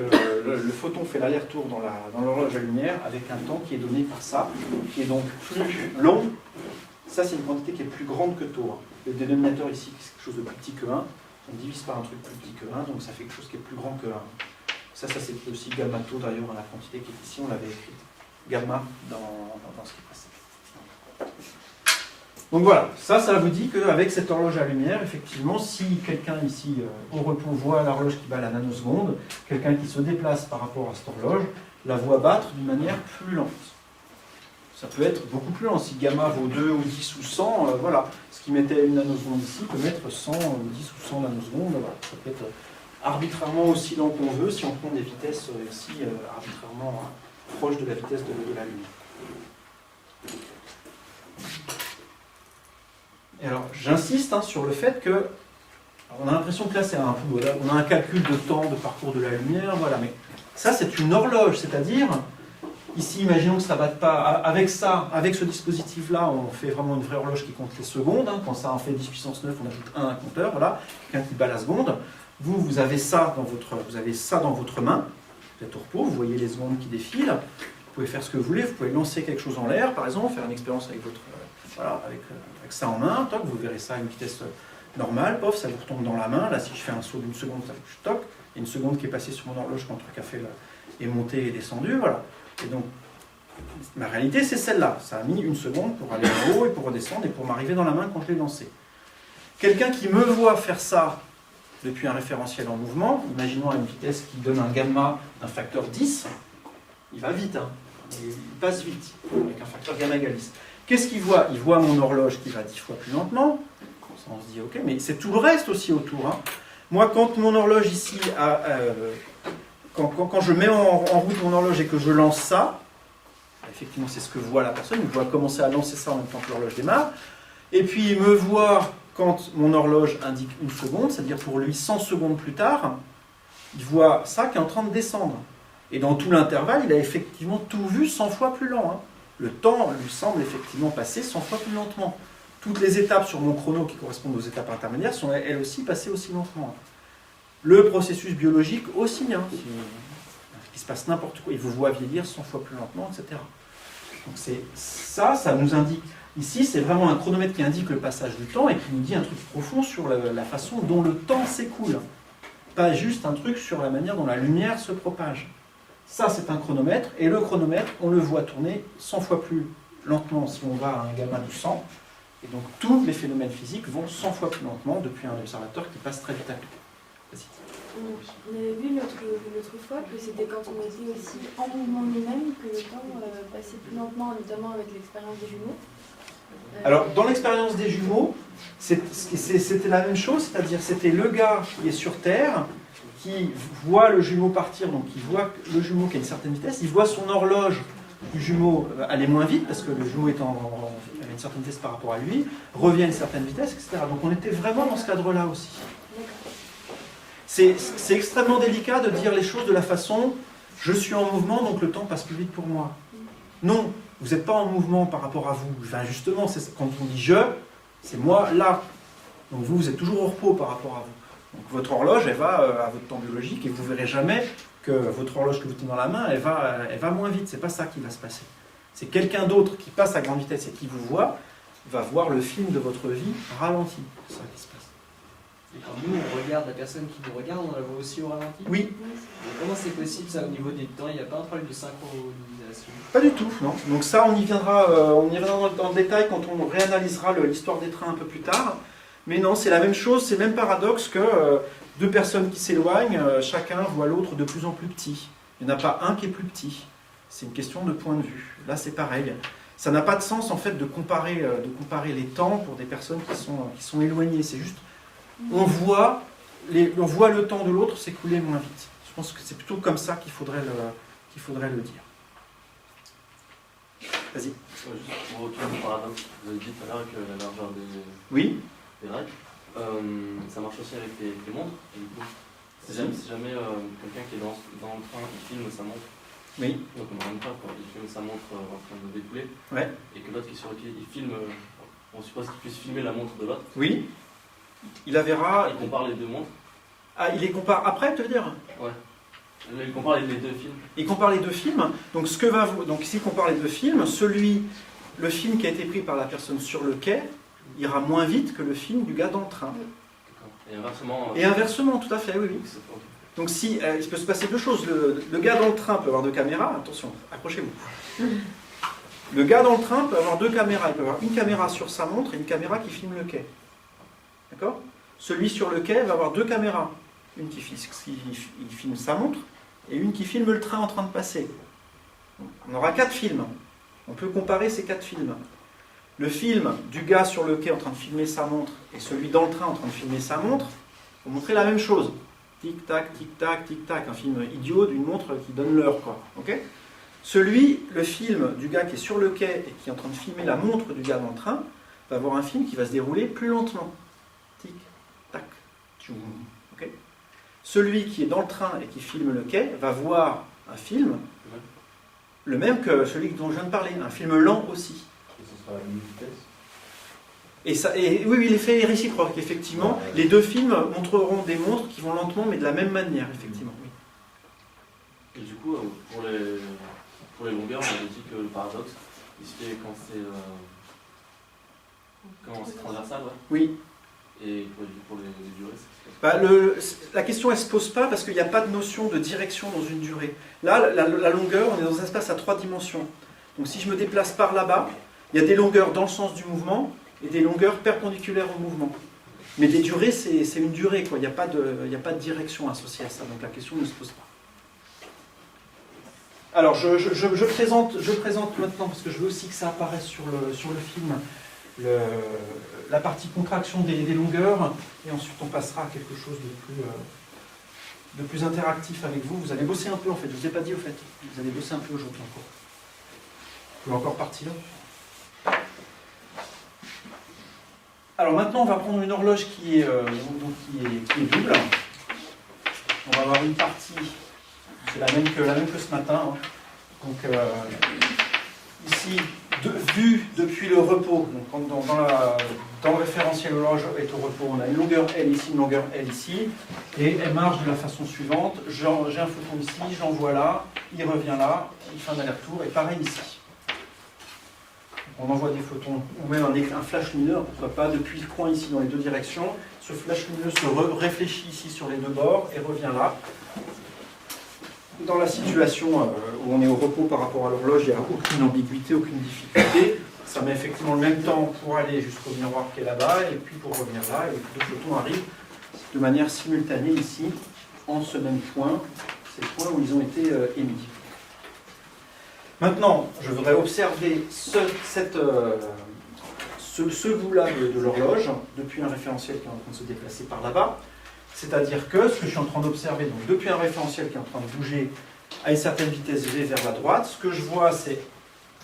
le photon fait l'aller-retour dans l'horloge à lumière avec un temps qui est donné par ça, qui est donc plus long. Ça, c'est une quantité qui est plus grande que taux. Le dénominateur ici, c'est quelque chose de plus petit que 1. On divise par un truc plus petit que 1, donc ça fait quelque chose qui est plus grand que 1. Ça c'est aussi gamma taux d'ailleurs dans la quantité qui est ici, on l'avait écrite. Gamma dans ce qui précède. Donc voilà, ça vous dit qu'avec cette horloge à lumière, effectivement, si quelqu'un ici au repos voit l'horloge qui bat à la nanoseconde, quelqu'un qui se déplace par rapport à cette horloge, la voit battre d'une manière plus lente. Ça peut être beaucoup plus lent. Si gamma vaut 2 ou 10 ou 100, voilà. Ce qui mettait une nanoseconde ici peut mettre 100 ou 10 ou 100 nanosecondes. Voilà. Ça peut être arbitrairement aussi lent qu'on veut si on prend des vitesses ici arbitrairement proches de la vitesse de la lumière. Et alors, j'insiste sur le fait que on a l'impression que là, on a un calcul de temps, de parcours de la lumière, voilà, mais ça, c'est une horloge, c'est-à-dire, ici, imaginons que ça ne batte pas, avec ce dispositif-là, on fait vraiment une vraie horloge qui compte les secondes, quand ça en fait 10 puissance 9, on ajoute 1 à un compteur, voilà, quelqu'un qui bat la seconde, vous avez ça dans votre main, vous êtes au repos, vous voyez les secondes qui défilent, vous pouvez faire ce que vous voulez, vous pouvez lancer quelque chose en l'air, par exemple, faire une expérience avec avec ça en main, toc, vous verrez ça à une vitesse normale, pof, ça vous retombe dans la main, là si je fais un saut d'une seconde, ça fait toc, il y a une seconde qui est passée sur mon horloge quand le truc a fait est monté et descendu, voilà. Et donc, ma réalité c'est celle-là, ça a mis une seconde pour aller en haut et pour redescendre et pour m'arriver dans la main quand je l'ai lancé. Quelqu'un qui me voit faire ça depuis un référentiel en mouvement, imaginons à une vitesse qui donne un gamma d'un facteur 10, il va vite, il passe vite, avec un facteur gamma égale 10. Qu'est-ce qu'il voit? Il voit mon horloge qui va 10 fois plus lentement, Ça, on se dit, ok, mais c'est tout le reste aussi autour. Hein. Moi, quand mon horloge ici, quand je mets en route mon horloge et que je lance ça, effectivement, c'est ce que voit la personne. Il voit commencer à lancer ça en même temps que l'horloge démarre. Et puis, il me voit quand mon horloge indique 1 seconde, c'est-à-dire pour lui 100 secondes plus tard, il voit ça qui est en train de descendre. Et dans tout l'intervalle, il a effectivement tout vu 100 fois plus lent. Hein. Le temps lui semble effectivement passer 100 fois plus lentement. Toutes les étapes sur mon chrono qui correspondent aux étapes intermédiaires sont elles aussi passées aussi lentement. Le processus biologique aussi. Hein. Il se passe n'importe quoi. Il vous voit vieillir 100 fois plus lentement, etc. Donc ça nous indique. Ici, c'est vraiment un chronomètre qui indique le passage du temps et qui nous dit un truc profond sur la façon dont le temps s'écoule. Pas juste un truc sur la manière dont la lumière se propage. Ça, c'est un chronomètre, et le chronomètre, on le voit tourner 100 fois plus lentement si on va à un gamma du 100. Et donc, tous les phénomènes physiques vont 100 fois plus lentement depuis un observateur qui passe très vite à côté. On avait vu l'autre fois que c'était quand on était aussi en mouvement lui-même que le temps passait plus lentement, notamment avec l'expérience des jumeaux. Alors, dans l'expérience des jumeaux, c'était la même chose, c'est-à-dire c'était le gars qui est sur Terre, qui voit le jumeau partir, donc il voit le jumeau qui a une certaine vitesse, il voit son horloge du jumeau aller moins vite, parce que le jumeau est à une certaine vitesse par rapport à lui, revient à une certaine vitesse, etc. Donc on était vraiment dans ce cadre-là aussi. C'est extrêmement délicat de dire les choses de la façon « je suis en mouvement, donc le temps passe plus vite pour moi ». Non, vous n'êtes pas en mouvement par rapport à vous. Enfin, justement, quand on dit « je », c'est moi là. Donc vous êtes toujours au repos par rapport à vous. Donc votre horloge, elle va à votre temps biologique et vous ne verrez jamais que votre horloge que vous tenez dans la main, elle va moins vite. Ce n'est pas ça qui va se passer. C'est quelqu'un d'autre qui passe à grande vitesse et qui vous voit, va voir le film de votre vie ralenti. C'est ça qui se passe. Et quand nous, on regarde la personne qui nous regarde, on la voit aussi au ralenti? Oui. Et comment c'est possible ça au niveau des temps? Il n'y a pas un problème de synchronisation? Pas du tout, non. Donc ça, on y viendra dans le détail quand on réanalysera l'histoire des trains un peu plus tard. Mais non, c'est la même chose, c'est le même paradoxe que deux personnes qui s'éloignent, chacun voit l'autre de plus en plus petit. Il n'y en a pas un qui est plus petit. C'est une question de point de vue. Là, c'est pareil. Ça n'a pas de sens, en fait, de comparer les temps pour des personnes qui sont éloignées. C'est juste, on voit le temps de l'autre s'écouler moins vite. Je pense que c'est plutôt comme ça qu'il faudrait le dire. Vas-y. Juste pour retourner au paradoxe, vous avez dit tout à l'heure que la largeur Oui. des règles, ça marche aussi avec les montres. Et du coup, si jamais quelqu'un qui est dans le train, il filme sa montre, Oui. donc on n'en même pas, il filme sa montre en train de découler, Ouais. et que l'autre qui est sur le pied, il filme, on suppose qu'il puisse filmer la montre de l'autre. Oui. Il la verra. Il compare les deux montres. Ah, il les compare après, tu veux dire? Ouais. Il compare les deux films. Il compare les deux films. Donc, s'il compare les deux films, le film qui a été pris par la personne sur le quai ira moins vite que le film du gars dans le train. Et inversement. Et inversement, tout à fait, oui. Donc, il peut se passer deux choses. Le gars dans le train peut avoir deux caméras. Attention, accrochez-vous. Le gars dans le train peut avoir deux caméras. Il peut avoir une caméra sur sa montre et une caméra qui filme le quai. D'accord? Celui sur le quai va avoir deux caméras. Une qui filme sa montre et une qui filme le train en train de passer. On aura 4 films. On peut comparer ces 4 films. Le film du gars sur le quai en train de filmer sa montre et celui dans le train en train de filmer sa montre vont montrer la même chose. Tic-tac, tic-tac, tic-tac. Un film idiot d'une montre qui donne l'heure, quoi. Okay? Le film du gars qui est sur le quai et qui est en train de filmer la montre du gars dans le train va avoir un film qui va se dérouler plus lentement. Tic-tac, tchoum. Okay? Celui qui est dans le train et qui filme le quai va voir un film, le même que celui dont je viens de parler, un film lent aussi. Et ce sera à la même vitesse? Oui, l'effet est réciproque, effectivement. Les deux films montreront des montres qui vont lentement, mais de la même manière, effectivement. Oui. Et du coup, pour les longueurs, on avait dit que le paradoxe, il se fait quand c'est transversal, ouais. Oui. Et pour les durées, la question, elle ne se pose pas parce qu'il n'y a pas de notion de direction dans une durée. Là, la longueur, on est dans un espace à 3 dimensions. Donc si je me déplace par là-bas, il y a des longueurs dans le sens du mouvement et des longueurs perpendiculaires au mouvement. Mais des durées, c'est une durée, quoi. Il n'y a pas de direction associée à ça, donc la question ne se pose pas. Alors, je présente maintenant, parce que je veux aussi que ça apparaisse sur le film, la partie contraction des longueurs, et ensuite on passera à quelque chose de plus interactif avec vous. Vous allez bosser un peu en fait, je ne vous ai pas dit au fait, vous allez bosser un peu aujourd'hui encore. Vous pouvez encore partir. Alors maintenant on va prendre une horloge qui est double. On va avoir une partie, c'est la même que ce matin. Hein. Donc ici, vue depuis le repos, donc dans le référentiel horloge est au repos, on a une longueur L ici, une longueur L ici, et elle marche de la façon suivante. J'ai un photon ici, je l'envoie là, il revient là, il fait un aller-retour, et pareil ici. On envoie des photons, ou même un flash lumineux, pourquoi pas, depuis le coin ici dans les deux directions. Ce flash lumineux se réfléchit ici sur les deux bords et revient là. Dans la situation où on est au repos par rapport à l'horloge, il n'y a aucune ambiguïté, aucune difficulté. Ça met effectivement le même temps pour aller jusqu'au miroir qui est là-bas, et puis pour revenir là, et les deux photons arrivent de manière simultanée ici, en ce même point, c'est le point où ils ont été émis. Maintenant, je voudrais observer ce bout-là de l'horloge, depuis un référentiel qui est en train de se déplacer par là-bas. C'est-à-dire que ce que je suis en train d'observer, donc depuis un référentiel qui est en train de bouger à une certaine vitesse V vers la droite, ce que je vois, c'est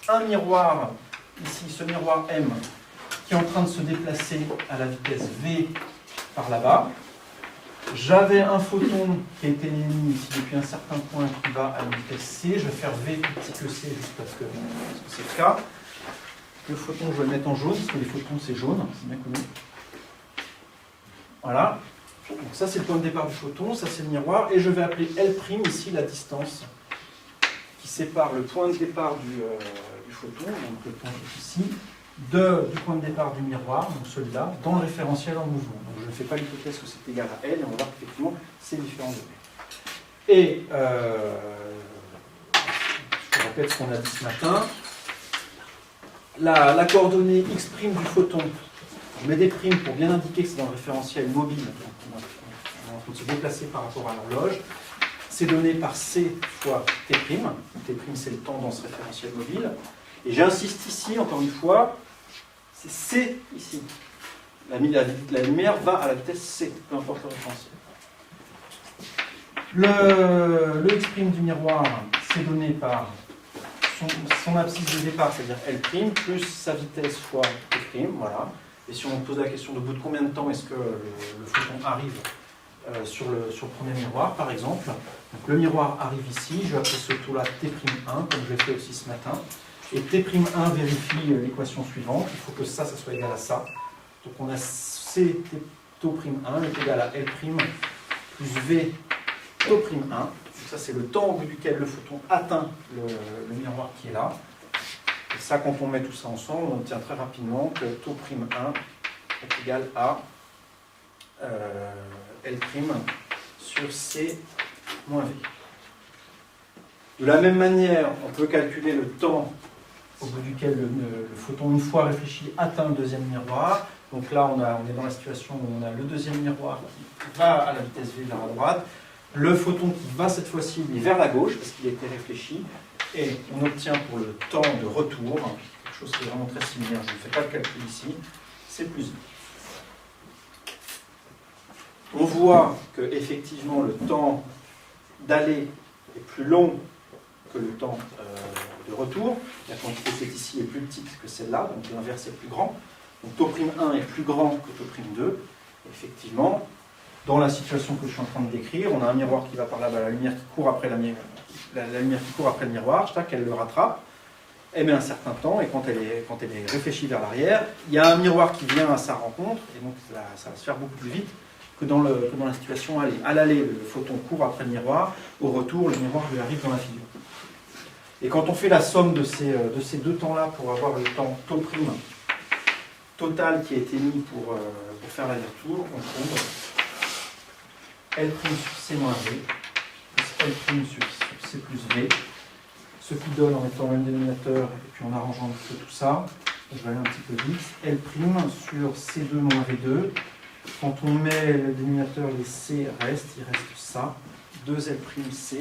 un miroir, ici, ce miroir M, qui est en train de se déplacer à la vitesse V par là-bas. J'avais un photon qui a été émis ici depuis un certain point qui va à une vitesse C. Je vais faire V plus petit que C juste parce que c'est le cas. Le photon, je vais le mettre en jaune, parce que les photons, c'est jaune, c'est bien connu. Voilà. Donc ça, c'est le point de départ du photon, ça, c'est le miroir. Et je vais appeler L' ici la distance qui sépare le point de départ du photon, donc le point ici, du point de départ du miroir, donc celui-là, dans le référentiel en mouvement. Donc je ne fais pas l'hypothèse que c'est égal à L, et on va voir qu'effectivement, c'est différent de V. Et, je répète ce qu'on a dit ce matin, la coordonnée x' du photon, je mets des primes pour bien indiquer que c'est dans le référentiel mobile, donc on est en train de se déplacer par rapport à l'horloge, c'est donné par C fois T'. T', c'est le temps dans ce référentiel mobile. Et j'insiste ici, encore une fois, c'est C ici. La lumière va à la vitesse C, peu importe le référentiel. Le x' du miroir, c'est donné par son abscisse de départ, c'est-à-dire L', plus sa vitesse fois T', voilà. Et si on pose la question de bout de combien de temps est-ce que le photon arrive sur le premier miroir, par exemple. Donc le miroir arrive ici, je vais appeler ce taux-là T'1, comme je l'ai fait aussi ce matin. Et T'1 vérifie l'équation suivante, il faut que ça soit égal à ça. Donc on a C taux'1 est égal à L' plus V taux'1. Donc ça c'est le temps au bout duquel le photon atteint le miroir qui est là. Et ça, quand on met tout ça ensemble, on obtient très rapidement que taux'1 est égal à L' sur C moins V. De la même manière, on peut calculer le temps au bout duquel le photon, une fois réfléchi, atteint le deuxième miroir. Donc là, on est dans la situation où on a le deuxième miroir qui va à la vitesse V vers la droite, le photon qui va cette fois-ci vers la gauche, parce qu'il a été réfléchi, et on obtient pour le temps de retour, quelque chose qui est vraiment très similaire, je ne fais pas le calcul ici, c'est plus V. On voit que effectivement le temps d'aller est plus long que le temps de retour. La quantité qui est ici est plus petite que celle-là, donc l'inverse est plus grand. Donc taux'1 est plus grand que taux'2. Effectivement, dans la situation que je suis en train de décrire, on a un miroir qui va par là-bas, la lumière qui court après la lumière qui court après le miroir, elle le rattrape, elle met un certain temps, et quand elle est réfléchie vers l'arrière, il y a un miroir qui vient à sa rencontre, et donc ça va se faire beaucoup plus vite que dans la situation aller. À l'aller, le photon court après le miroir, au retour, le miroir lui arrive dans la figure. Et quand on fait la somme de ces deux temps-là pour avoir le temps taux' total qui a été mis pour faire l'aller-retour, on trouve L' sur C moins V, plus L' sur C plus V, ce qui donne, en mettant le même dénominateur et puis en arrangeant un petit peu tout ça, je vais aller un petit peu vite, L' sur C2 moins V2. Quand on met le dénominateur, les C restent, il reste ça, 2L'C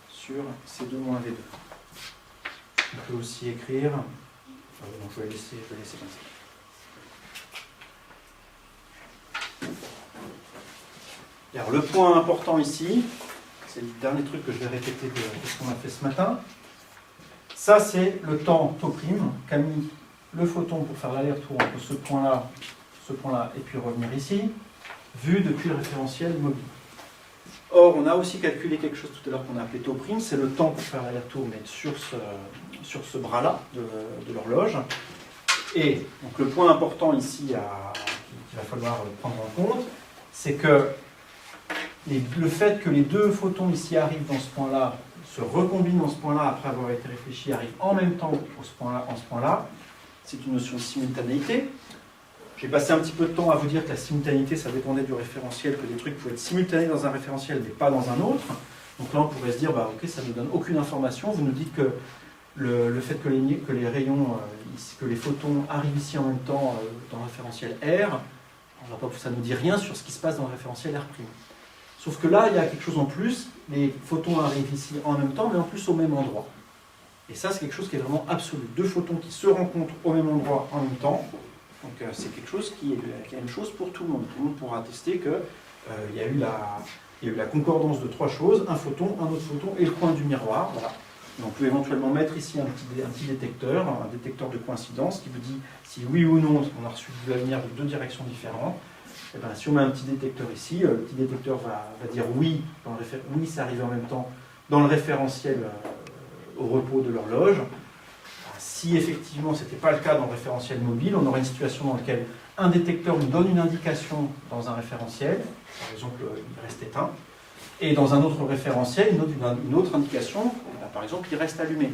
sur C2 moins V2. On peut aussi écrire, donc je vais laisser comme ça. Et alors, le point important ici, c'est le dernier truc que je vais répéter de ce qu'on a fait ce matin. Ça, c'est le temps tau prime qu'a mis le photon pour faire l'aller-retour entre ce point-là, et puis revenir ici, vu depuis le référentiel mobile. Or, on a aussi calculé quelque chose tout à l'heure qu'on a appelé tau prime, c'est le temps pour faire l'aller-retour, mais sur ce bras-là de l'horloge. Et donc, le point important ici qu'il va falloir prendre en compte, c'est que le fait que les deux photons ici arrivent dans ce point-là, se recombinent dans ce point-là après avoir été réfléchis, arrivent en même temps en ce point-là, c'est une notion de simultanéité. J'ai passé un petit peu de temps à vous dire que la simultanéité, ça dépendait du référentiel, que des trucs pouvaient être simultanés dans un référentiel, mais pas dans un autre. Donc là, on pourrait se dire, ok, ça ne nous donne aucune information. Vous nous dites que le fait que les rayons, que les photons arrivent ici en même temps dans le référentiel R, ça ne nous dit rien sur ce qui se passe dans le référentiel R'. Sauf que là, il y a quelque chose en plus. Les photons arrivent ici en même temps, mais en plus au même endroit. Et ça, c'est quelque chose qui est vraiment absolu. Deux photons qui se rencontrent au même endroit en même temps. Donc c'est quelque chose qui est la même chose pour tout le monde. Tout le monde pourra attester qu'il y a eu la concordance de trois choses, un photon, un autre photon et le coin du miroir. Voilà. Et on peut éventuellement mettre ici un petit détecteur, un détecteur de coïncidence qui vous dit si oui ou non on a reçu de la lumière de deux directions différentes. Et bien, si on met un petit détecteur ici, le petit détecteur va dire oui, oui, c'est arrivé en même temps dans le référentiel au repos de l'horloge. Si effectivement ce n'était pas le cas dans le référentiel mobile, on aurait une situation dans laquelle un détecteur nous donne une indication dans un référentiel, par exemple il reste éteint, et dans un autre référentiel, une autre indication, par exemple il reste allumé.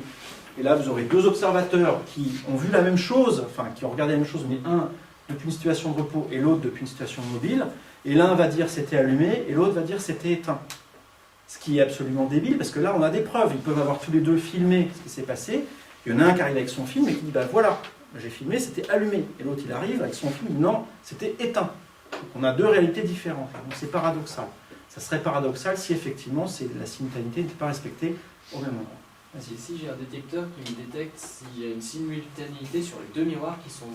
Et là vous aurez deux observateurs qui ont vu la même chose, enfin qui ont regardé la même chose, mais un depuis une situation de repos et l'autre depuis une situation mobile, et l'un va dire c'était allumé et l'autre va dire c'était éteint. Ce qui est absolument débile, parce que là on a des preuves, ils peuvent avoir tous les deux filmé ce qui s'est passé. Il y en a un qui arrive avec son film et qui dit voilà, j'ai filmé, c'était allumé. Et l'autre il arrive avec son film, il dit non, c'était éteint. Donc on a deux réalités différentes. Donc c'est paradoxal. Ça serait paradoxal si effectivement la simultanéité n'était pas respectée au même endroit. Si j'ai un détecteur qui me détecte s'il y a une simultanéité sur les deux miroirs qui sont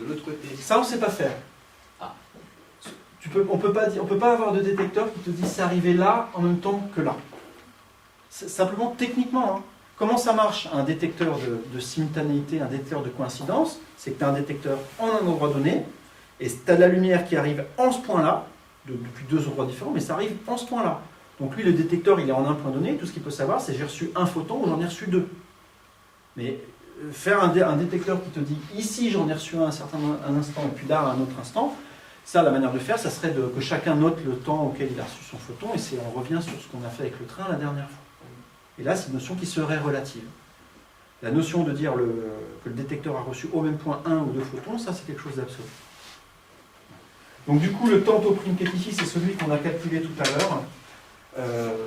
de l'autre côté. Ça on ne sait pas faire. Ah. On peut pas avoir de détecteur qui te dit c'est arrivé là en même temps que là. Simplement techniquement. Hein. Comment ça marche un détecteur de simultanéité, un détecteur de coïncidence? C'est que tu as un détecteur en un endroit donné, et tu as de la lumière qui arrive en ce point-là, depuis deux endroits différents, mais ça arrive en ce point-là. Donc lui, le détecteur, il est en un point donné, tout ce qu'il peut savoir, c'est j'ai reçu un photon ou j'en ai reçu deux. Mais faire un détecteur qui te dit ici j'en ai reçu un instant, et puis là un autre instant, ça, la manière de faire, ça serait que chacun note le temps auquel il a reçu son photon, et on revient sur ce qu'on a fait avec le train la dernière fois. Et là, c'est une notion qui serait relative. La notion de dire que le détecteur a reçu au même point un ou deux photons, ça c'est quelque chose d'absolu. Donc du coup, le temps tau prime qui est ici, c'est celui qu'on a calculé tout à l'heure.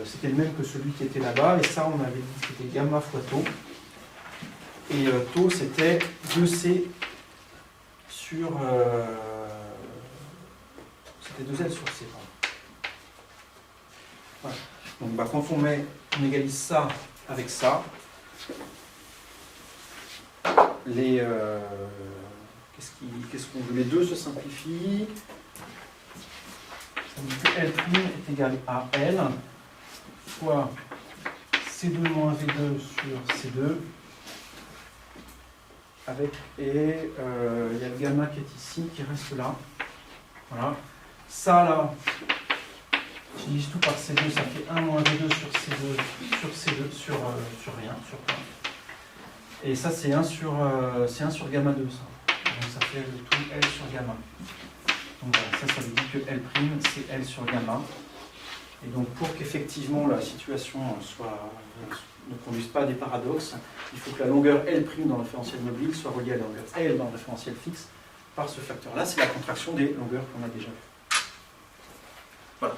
C'était le même que celui qui était là-bas, et ça, on avait dit que c'était gamma fois tau. Et tau, c'était 2C sur... c'était 2L sur C. Voilà. Donc quand on égalise ça avec ça, les deux se simplifient. On dit que L' est égal à L fois C2 moins V2 sur C2 avec, il y a le gamma qui est ici, qui reste là. Voilà. Ça là, je divise tout par C2, ça fait 1 moins V2 sur C2 sur rien, sur point. Et ça c'est 1 sur gamma 2, ça. Donc ça fait le tout L sur gamma. Donc voilà, ça veut dire que L' c'est L sur gamma. Et donc pour qu'effectivement la situation ne conduise pas à des paradoxes, il faut que la longueur L' dans le référentiel mobile soit reliée à la longueur L dans le référentiel fixe par ce facteur-là. C'est la contraction des longueurs qu'on a déjà vues. Voilà.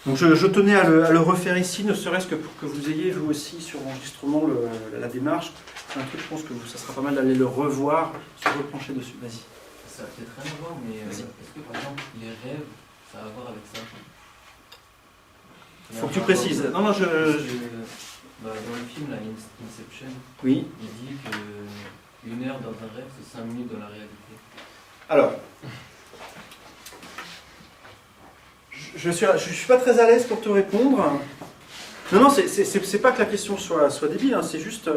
Donc je tenais à le refaire ici, ne serait-ce que pour que vous ayez vous aussi sur l'enregistrement la démarche. C'est un truc, je pense que ça sera pas mal d'aller le revoir, se replancher dessus. Vas-y. Ça a peut-être rien à voir, mais est-ce que par exemple les rêves, ça a à voir avec ça? Faut que tu précises. Non, dans le film là, Inception, oui. Il dit que 1 heure dans un rêve, c'est 5 minutes dans la réalité. Alors, je suis pas très à l'aise pour te répondre. Non, c'est pas que la question soit débile, hein, c'est juste...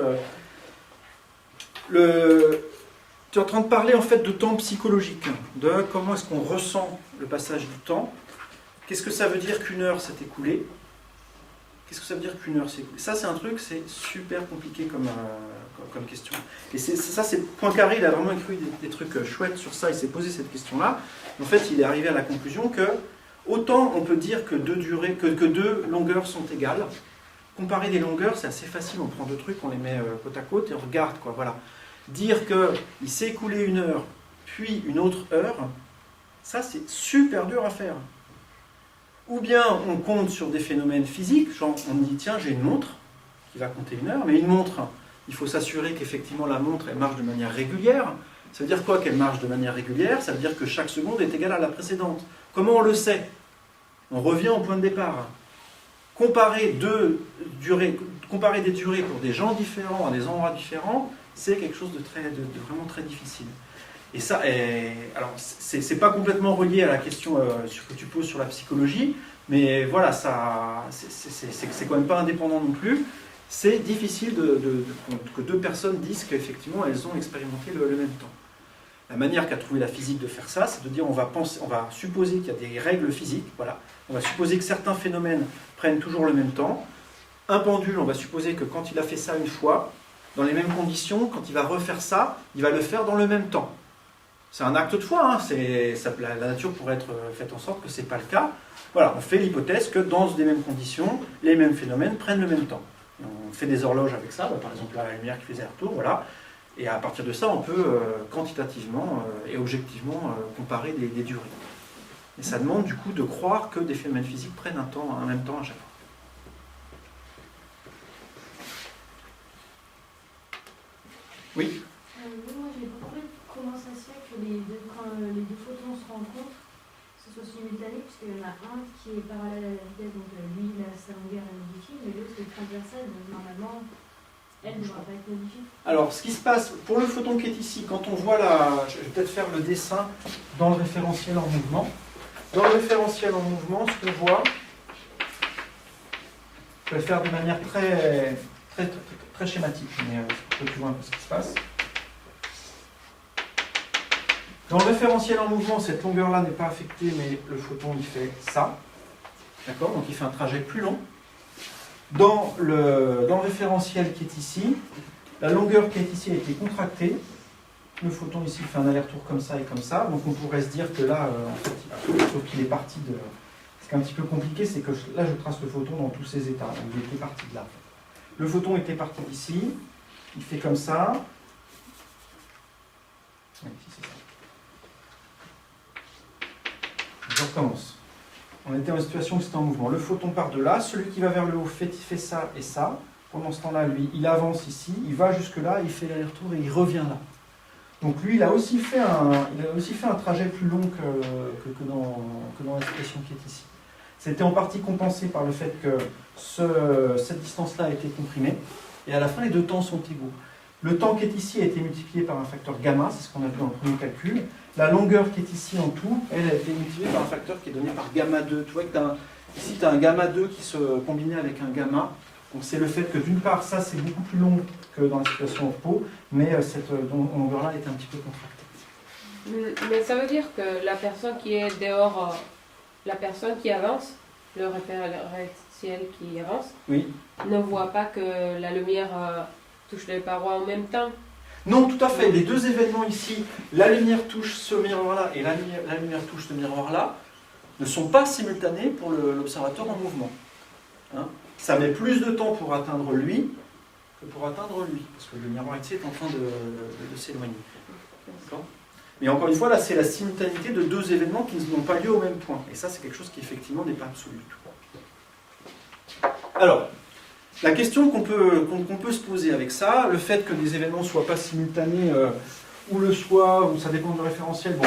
tu es en train de parler en fait de temps psychologique, de comment est-ce qu'on ressent le passage du temps. Qu'est-ce que ça veut dire qu'une heure s'est écoulée? Qu'est-ce que ça veut dire qu'une heure s'est écoulée? Ça, c'est un truc, c'est super compliqué comme question. Et ça, c'est Poincaré, il a vraiment écrit des trucs chouettes sur ça, il s'est posé cette question-là. En fait, il est arrivé à la conclusion que autant on peut dire que deux longueurs sont égales. Comparer des longueurs, c'est assez facile, on prend deux trucs, on les met côte à côte et on regarde, quoi, voilà. Dire qu'il s'est écoulé une heure, puis une autre heure, ça c'est super dur à faire. Ou bien on compte sur des phénomènes physiques, genre on dit tiens j'ai une montre qui va compter une heure, mais une montre, il faut s'assurer qu'effectivement la montre elle marche de manière régulière. Ça veut dire quoi qu'elle marche de manière régulière? Ça veut dire que chaque seconde est égale à la précédente. Comment on le sait? On revient au point de départ. Comparer des durées pour des gens différents à des endroits différents, c'est quelque chose de vraiment très difficile. Et ça, alors c'est pas complètement relié à la question que tu poses sur la psychologie, mais voilà, c'est quand même pas indépendant non plus. C'est difficile que deux personnes disent qu'effectivement elles ont expérimenté le même temps. La manière qu'a trouvé la physique de faire ça, c'est de dire on va supposer qu'il y a des règles physiques, voilà. On va supposer que certains phénomènes prennent toujours le même temps. Un pendule, on va supposer que quand il a fait ça une fois, dans les mêmes conditions, quand il va refaire ça, il va le faire dans le même temps. C'est un acte de foi, hein. La nature pourrait être faite en sorte que ce n'est pas le cas. Voilà, on fait l'hypothèse que dans les mêmes conditions, les mêmes phénomènes prennent le même temps. Et on fait des horloges avec ça, par exemple la lumière qui faisait un retour, voilà. Et à partir de ça, on peut quantitativement et objectivement comparer des durées. Et ça demande du coup de croire que des phénomènes physiques prennent un même temps à chaque fois. Oui. Moi, j'ai pas compris comment ça se fait que quand les deux photons se rencontrent, ce soit simultané, puisqu'il y en a un qui est parallèle à la vitesse, donc lui, sa longueur est modifiée, mais l'autre est transversale, donc normalement, elle ne devra pas être modifiée. Alors, ce qui se passe pour le photon qui est ici, quand on voit je vais peut-être faire le dessin dans le référentiel en mouvement. Dans le référentiel en mouvement, ce qu'on voit, je vais le faire de manière très schématique, mais pour que tu vois un peu ce qui se passe. Dans le référentiel en mouvement, cette longueur-là n'est pas affectée, mais le photon, il fait ça. D'accord? Donc il fait un trajet plus long. Dans le référentiel qui est ici, la longueur qui est ici a été contractée. Le photon ici fait un aller-retour comme ça et comme ça. Donc on pourrait se dire que là, en fait, sauf qu'il est parti de... Ce qui est un petit peu compliqué, c'est que là, je trace le photon dans tous ses états. Donc il était parti de là. Le photon était parti d'ici. Il fait comme ça. Oui, ici, c'est ça. Je recommence. On était en situation où c'était en mouvement. Le photon part de là. Celui qui va vers le haut fait ça et ça. Pendant ce temps-là, lui, il avance ici. Il va jusque-là, il fait l'aller-retour et il revient là. Donc lui, il a aussi fait un trajet plus long que dans la situation qui est ici. C'était en partie compensé par le fait que cette distance-là a été comprimée, et à la fin, les deux temps sont égaux. Le temps qui est ici a été multiplié par un facteur gamma, c'est ce qu'on a vu dans le premier calcul. La longueur qui est ici en tout, elle a été multipliée par un facteur qui est donné par gamma 2. Tu vois que ici, tu as un gamma 2 qui se combinait avec un gamma. Donc c'est le fait que d'une part, ça c'est beaucoup plus long que dans la situation au repos, mais cette longueur-là est un petit peu contractée. Mais ça veut dire que la personne qui est dehors, la personne qui avance, le référentiel qui avance, oui, ne voit pas que la lumière touche les parois en même temps. Non, tout à fait. Les deux événements ici, la lumière touche ce miroir-là et la lumière touche ce miroir-là, ne sont pas simultanés pour l'observateur en mouvement. Hein? Ça met plus de temps pour atteindre lui que pour atteindre lui, parce que le miroir ici est en train de s'éloigner. D'accord ? Mais encore une fois, là, c'est la simultanéité de deux événements qui n'ont pas lieu au même point. Et ça, c'est quelque chose qui, effectivement, n'est pas absolu du tout. Alors, la question qu'on peut se poser avec ça, le fait que des événements ne soient pas simultanés ou le soient, ou ça dépend du référentiel, bon,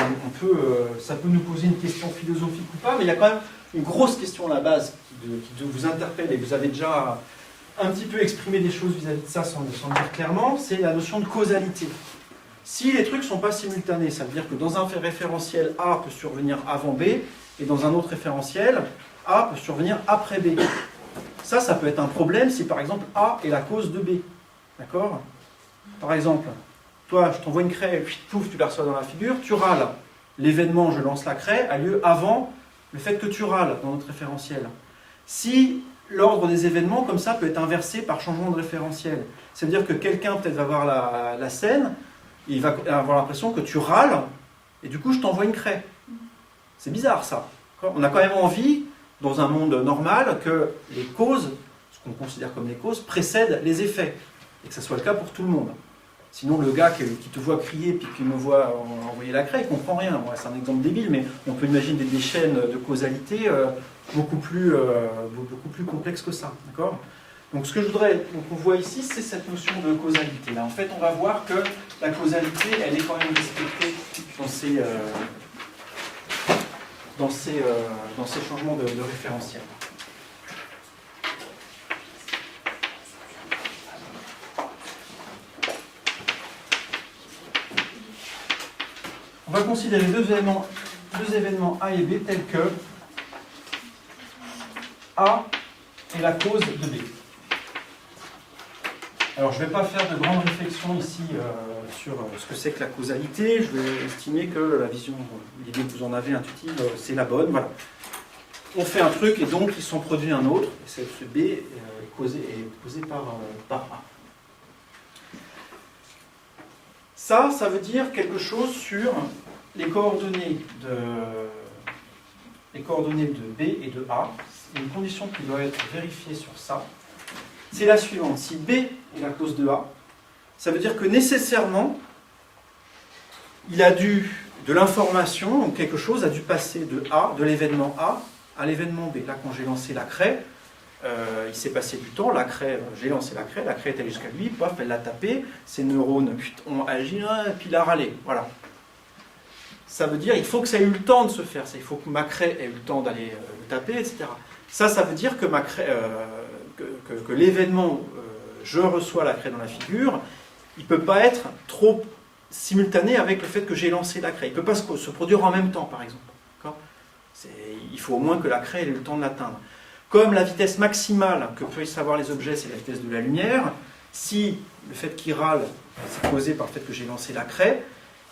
ça peut nous poser une question philosophique ou pas, mais il y a quand même une grosse question à la base qui vous interpelle, et vous avez déjà un petit peu exprimé des choses vis-à-vis de ça sans le dire clairement, c'est la notion de causalité. Si les trucs ne sont pas simultanés, ça veut dire que dans un référentiel A peut survenir avant B, et dans un autre référentiel, A peut survenir après B. Ça peut être un problème si par exemple A est la cause de B. D'accord? Par exemple, toi, je t'envoie une craie, pouf, tu la reçois dans la figure, tu râles. L'événement, je lance la craie, a lieu avant le fait que tu râles dans notre référentiel. Si l'ordre des événements, comme ça, peut être inversé par changement de référentiel, ça veut dire que quelqu'un peut-être va voir la scène, il va avoir l'impression que tu râles, et du coup, je t'envoie une craie. C'est bizarre, ça. On a quand même envie, dans un monde normal, que les causes, ce qu'on considère comme les causes, précèdent les effets, et que ça soit le cas pour tout le monde. Sinon, le gars qui te voit crier puis qui me voit envoyer la craie, il ne comprend rien. Ouais, c'est un exemple débile, mais on peut imaginer des chaînes de causalité beaucoup plus complexes que ça. D'accord ? Donc, ce que je voudrais qu'on voit ici, c'est cette notion de causalité. Là, en fait, on va voir que la causalité, elle est quand même respectée dans ces changements de référentiel. On va considérer deux événements A et B tels que A est la cause de B. Alors je ne vais pas faire de grandes réflexions ici sur ce que c'est que la causalité. Je vais estimer que la vision, l'idée que vous en avez intuitive, c'est la bonne. Voilà. On fait un truc et donc il s'en produit un autre. Et ce B est causé par A. Ça veut dire quelque chose sur les coordonnées de B et de A. Une condition qui doit être vérifiée sur ça, c'est la suivante. Si B est la cause de A, ça veut dire que nécessairement, de l'information, donc quelque chose a dû passer de l'événement A à l'événement B. Là, quand j'ai lancé la craie, il s'est passé du temps, j'ai lancé la craie est allée jusqu'à lui, paf, elle l'a tapé, ses neurones ont agi, et puis il a râlé. Voilà. Ça veut dire qu'il faut que ça ait eu le temps de se faire, il faut que ma craie ait eu le temps d'aller le taper, etc. Ça veut dire que que l'événement, je reçois la craie dans la figure, il ne peut pas être trop simultané avec le fait que j'ai lancé la craie. Il ne peut pas se produire en même temps, par exemple. Il faut au moins que la craie ait eu le temps de l'atteindre. Comme la vitesse maximale que peuvent savoir les objets, c'est la vitesse de la lumière, si le fait qu'il râle, c'est causé par le fait que j'ai lancé la craie,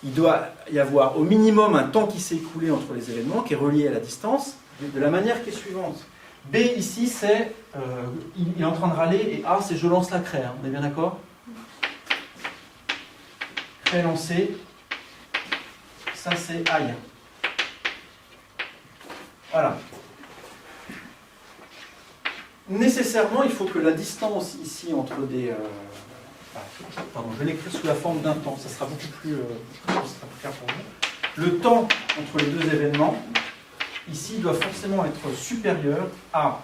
il doit y avoir au minimum un temps qui s'est écoulé entre les événements, qui est relié à la distance, de la manière qui est suivante. B ici, c'est il est en train de râler, et A, c'est je lance la craie. On est bien d'accord? Craie lancée, ça c'est aïe. Voilà. Nécessairement, il faut que la distance ici entre des... pardon, je vais l'écrire sous la forme d'un temps, ça sera beaucoup plus clair pour vous. Le temps entre les deux événements, ici, doit forcément être supérieur à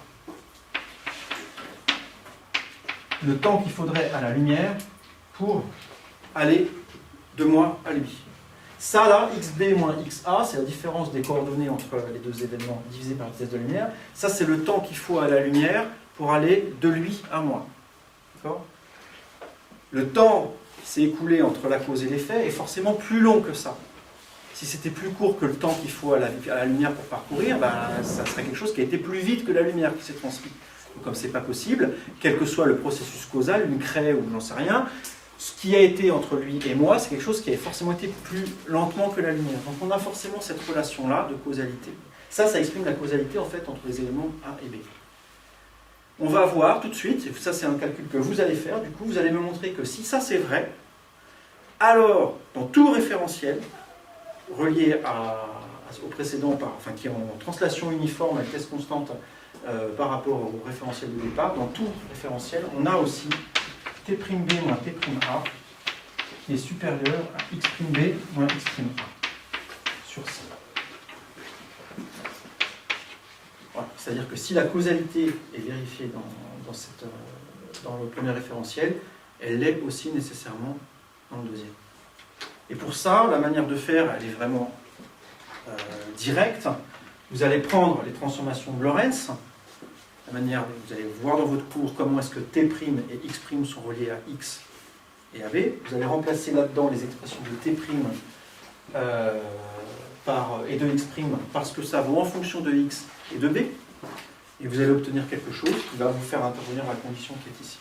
le temps qu'il faudrait à la lumière pour aller de moi à lui. Ça là, xb moins xa, c'est la différence des coordonnées entre les deux événements divisé par la vitesse de lumière. Ça, c'est le temps qu'il faut à la lumière pour aller de lui à moi. D'accord ? Le temps qui s'est écoulé entre la cause et l'effet est forcément plus long que ça. Si c'était plus court que le temps qu'il faut à la lumière pour parcourir, ça serait quelque chose qui a été plus vite que la lumière qui s'est transmise. Donc, comme ce n'est pas possible, quel que soit le processus causal, une craie ou j'en sais rien, ce qui a été entre lui et moi, c'est quelque chose qui a forcément été plus lentement que la lumière. Donc on a forcément cette relation-là de causalité. Ça exprime la causalité en fait entre les éléments A et B. On va voir tout de suite, et ça c'est un calcul que vous allez faire, du coup vous allez me montrer que si ça c'est vrai, alors dans tout référentiel relié au précédent, qui est en translation uniforme à vitesse constante par rapport au référentiel de départ, dans tout référentiel, on a aussi T'B moins T'A qui est supérieur à X'B moins X'A sur C. Voilà. C'est-à-dire que si la causalité est vérifiée dans le premier référentiel, elle l'est aussi nécessairement dans le deuxième. Et pour ça, la manière de faire, elle est vraiment directe. Vous allez prendre les transformations de Lorentz. Vous allez voir dans votre cours comment est-ce que T' et X' sont reliés à X et à B. Vous allez remplacer là-dedans les expressions de T' et de x' parce que ça vaut en fonction de x et de b, et vous allez obtenir quelque chose qui va vous faire intervenir la condition qui est ici.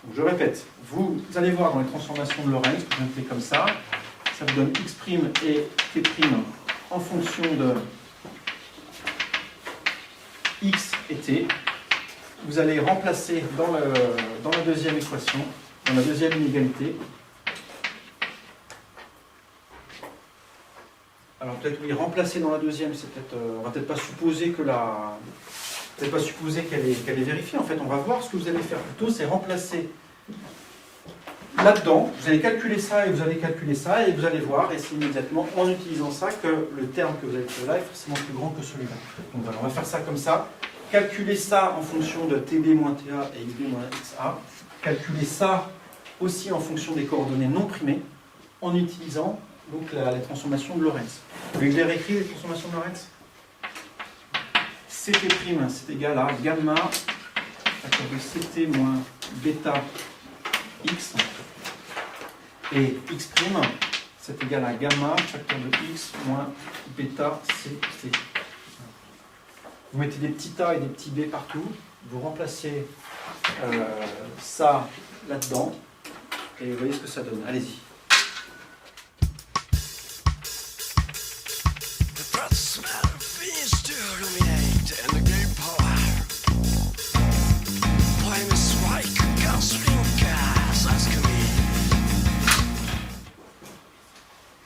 Donc je répète, vous allez voir dans les transformations de Lorentz, que je me fais comme ça vous donne x' et t' en fonction de x et t. Vous allez remplacer dans la deuxième équation, dans la deuxième inégalité. Alors peut-être oui, remplacer dans la deuxième, c'est peut-être, on va peut-être pas supposer que peut-être pas supposer qu'elle est vérifiée. En fait, on va voir ce que vous allez faire plutôt, c'est remplacer là-dedans. Vous allez calculer ça et vous allez calculer ça et vous allez voir, et c'est immédiatement en utilisant ça que le terme que vous avez trouvé là est forcément plus grand que celui-là. Donc voilà, on va faire ça comme ça. Calculer ça en fonction de tb moins ta et xb moins xa. Calculer ça aussi en fonction des coordonnées non primées en utilisant donc les transformations de Lorentz. Vous voulez que je les réécrive, les transformations de Lorentz? Ct' c'est égal à gamma facteur de ct moins bêta x et x' c'est égal à gamma facteur de x moins bêta ct. Vous mettez des petits a et des petits b partout, vous remplacez ça là-dedans et vous voyez ce que ça donne. Allez-y.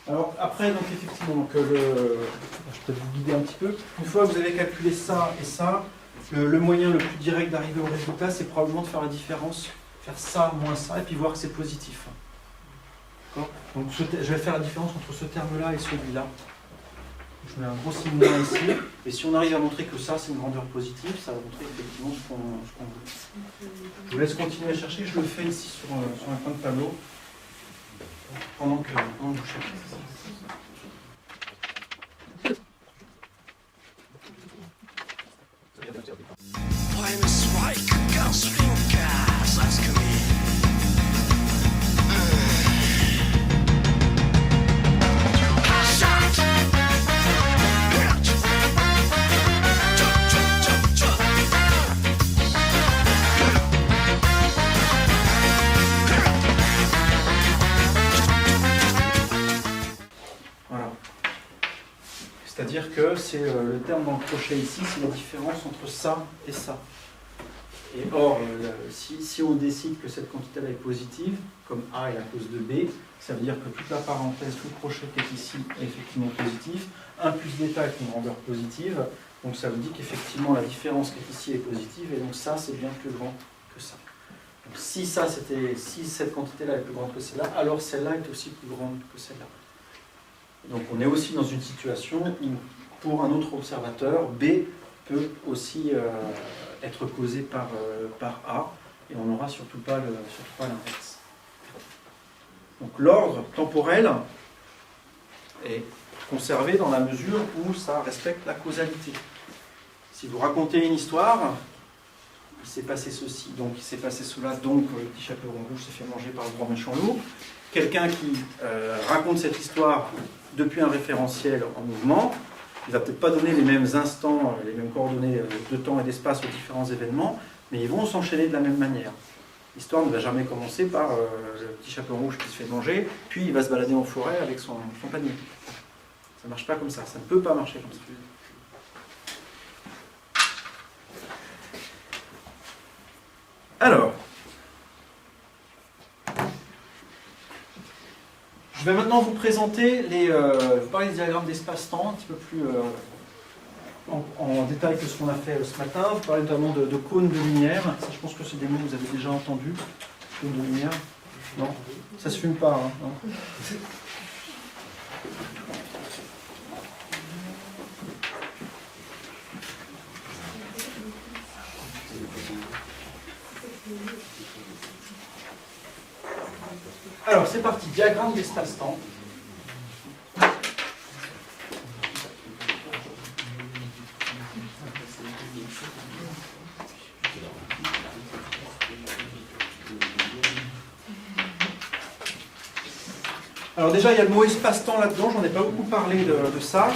Alors après, donc effectivement, donc, je vais peut-être vous guider un petit peu. Une fois que vous avez calculé ça et ça, le moyen le plus direct d'arriver au résultat, c'est probablement de faire la différence, faire ça moins ça, et puis voir que c'est positif. Donc je vais faire la différence entre ce terme-là et celui-là. Je mets un gros signe moins ici, et si on arrive à montrer que ça, c'est une grandeur positive, ça va montrer effectivement ce qu'on veut. Je vous laisse continuer à chercher, je le fais ici sur un coin de tableau. Pendant que vous cherchez. C'est-à-dire que c'est le terme dans le crochet ici, c'est la différence entre ça et ça. Et or, si on décide que cette quantité-là est positive, comme A est à cause de B, ça veut dire que toute la parenthèse, tout le crochet qui est ici est effectivement positif. 1 plus bêta est une grandeur positive, donc ça veut dire qu'effectivement la différence qui est ici est positive, et donc ça c'est bien plus grand que ça. Donc si cette quantité-là est plus grande que celle-là, alors celle-là est aussi plus grande que celle-là. Donc on est aussi dans une situation où, pour un autre observateur, B peut aussi être causé par A, et on n'aura surtout pas l'inverse. Donc l'ordre temporel est conservé dans la mesure où ça respecte la causalité. Si vous racontez une histoire, il s'est passé ceci, donc il s'est passé cela, donc le petit chaperon rouge s'est fait manger par le grand méchant loup. Quelqu'un qui raconte cette histoire depuis un référentiel en mouvement, il ne va peut-être pas donner les mêmes instants, les mêmes coordonnées de temps et d'espace aux différents événements, mais ils vont s'enchaîner de la même manière. L'histoire ne va jamais commencer par le petit chaperon rouge qui se fait manger, puis il va se balader en forêt avec son panier. Ça ne marche pas comme ça, ça ne peut pas marcher comme ça. Alors, je vais maintenant vous présenter vous parler des diagrammes d'espace-temps un petit peu plus en détail que ce qu'on a fait ce matin. Vous parlez notamment de cônes de lumière. Ça, je pense que c'est des mots que vous avez déjà entendus. Cônes de lumière. Non, ça se fume pas. Hein, non. Alors, c'est parti, diagramme d'espace-temps. Alors déjà, il y a le mot espace-temps là-dedans, j'en ai pas beaucoup parlé de ça.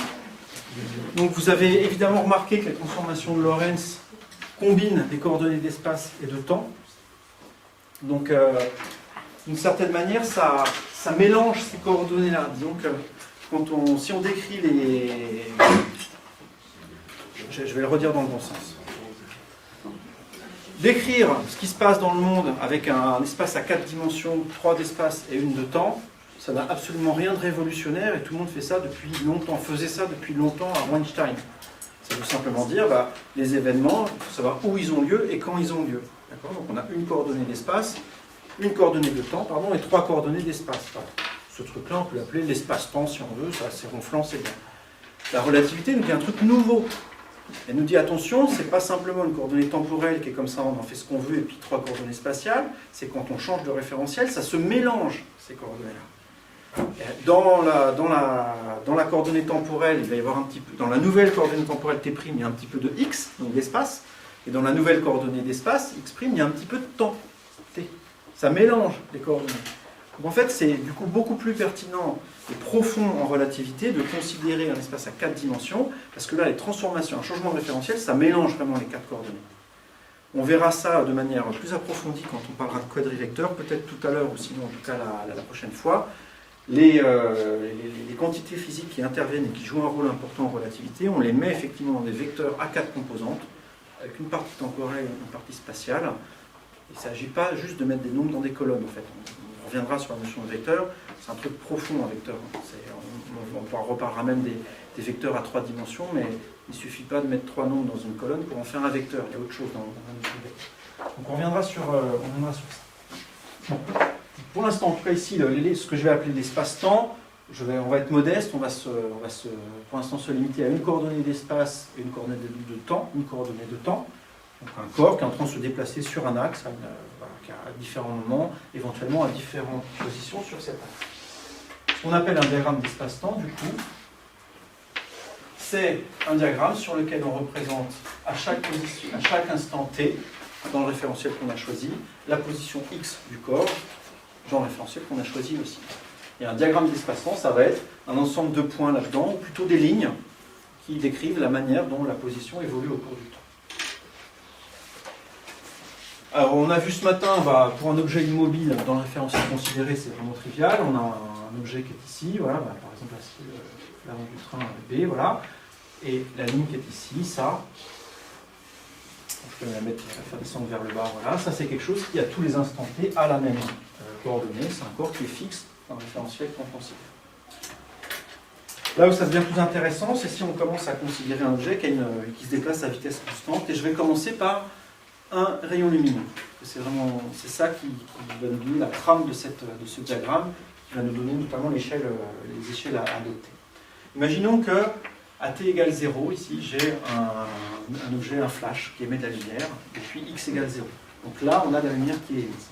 Donc vous avez évidemment remarqué que les transformations de Lorentz combinent les coordonnées d'espace et de temps. Donc d'une certaine manière, ça mélange ces coordonnées-là. Disons que si on décrit les... Je vais le redire dans le bon sens. Décrire ce qui se passe dans le monde avec un espace à 4 dimensions, 3 d'espace et 1 de temps, ça n'a absolument rien de révolutionnaire et tout le monde fait ça depuis longtemps, faisait ça depuis longtemps à Einstein. Ça veut simplement dire, les événements, il faut savoir où ils ont lieu et quand ils ont lieu. Donc on a une coordonnée d'espace, une coordonnée de temps, et 3 coordonnées d'espace. Ce truc-là, on peut l'appeler l'espace-temps si on veut, ça c'est ronflant, c'est bien. La relativité nous dit un truc nouveau. Elle nous dit attention, c'est pas simplement une coordonnée temporelle qui est comme ça, on en fait ce qu'on veut, et puis 3 coordonnées spatiales, c'est quand on change de référentiel, ça se mélange, ces coordonnées-là. Dans la coordonnée temporelle, il va y avoir un petit peu, dans la nouvelle coordonnée temporelle T', il y a un petit peu de x, donc l'espace, et dans la nouvelle coordonnée d'espace, x', il y a un petit peu de temps, t. Ça mélange les coordonnées. Donc en fait, c'est du coup beaucoup plus pertinent et profond en relativité de considérer un espace à 4 dimensions, parce que là, les transformations, un changement de référentiel, ça mélange vraiment les 4 coordonnées. On verra ça de manière plus approfondie quand on parlera de quadrivecteurs, peut-être tout à l'heure, ou sinon en tout cas la prochaine fois. Les quantités physiques qui interviennent et qui jouent un rôle important en relativité, on les met effectivement dans des vecteurs à 4 composantes, avec une partie temporelle et une partie spatiale. Il ne s'agit pas juste de mettre des nombres dans des colonnes, en fait. On reviendra sur la notion de vecteur, c'est un truc profond, un vecteur. On reparlera même des vecteurs à 3 dimensions, mais il ne suffit pas de mettre 3 nombres dans une colonne pour en faire un vecteur. Il y a autre chose dans la notion de vecteur. Donc on reviendra sur ça. Bon. Pour l'instant, en tout cas ici, ce que je vais appeler l'espace-temps, on va être modeste, on va pour l'instant se limiter à une coordonnée d'espace et une coordonnée de temps, Donc un corps qui est en train de se déplacer sur un axe, qui a différents moments, éventuellement à différentes positions sur cet axe. Ce qu'on appelle un diagramme d'espace-temps, du coup, c'est un diagramme sur lequel on représente à chaque instant t, dans le référentiel qu'on a choisi, la position x du corps, dans le référentiel qu'on a choisi aussi. Et un diagramme d'espace-temps, ça va être un ensemble de points là-dedans, ou plutôt des lignes, qui décrivent la manière dont la position évolue au cours du temps. Alors, on a vu ce matin, pour un objet immobile, dans le référentiel considéré, c'est vraiment trivial. On a un objet qui est ici, voilà, par exemple, la rue du train B, voilà. Et la ligne qui est ici, ça, je peux la mettre, faire descendre vers le bas, voilà. Ça, c'est quelque chose qui, à tous les instants T, a la même coordonnée. C'est un corps qui est fixe dans le référentiel qu'on considère. Là où ça devient plus intéressant, c'est si on commence à considérer un objet qui se déplace à vitesse constante. Et je vais commencer par un rayon lumineux. C'est ça qui va nous donner la trame de ce diagramme, qui va nous donner notamment les échelles à adopter. Imaginons que à t égale 0, ici j'ai un objet, un flash, qui émet de la lumière, et puis x égale 0. Donc là, on a de la lumière qui est émise.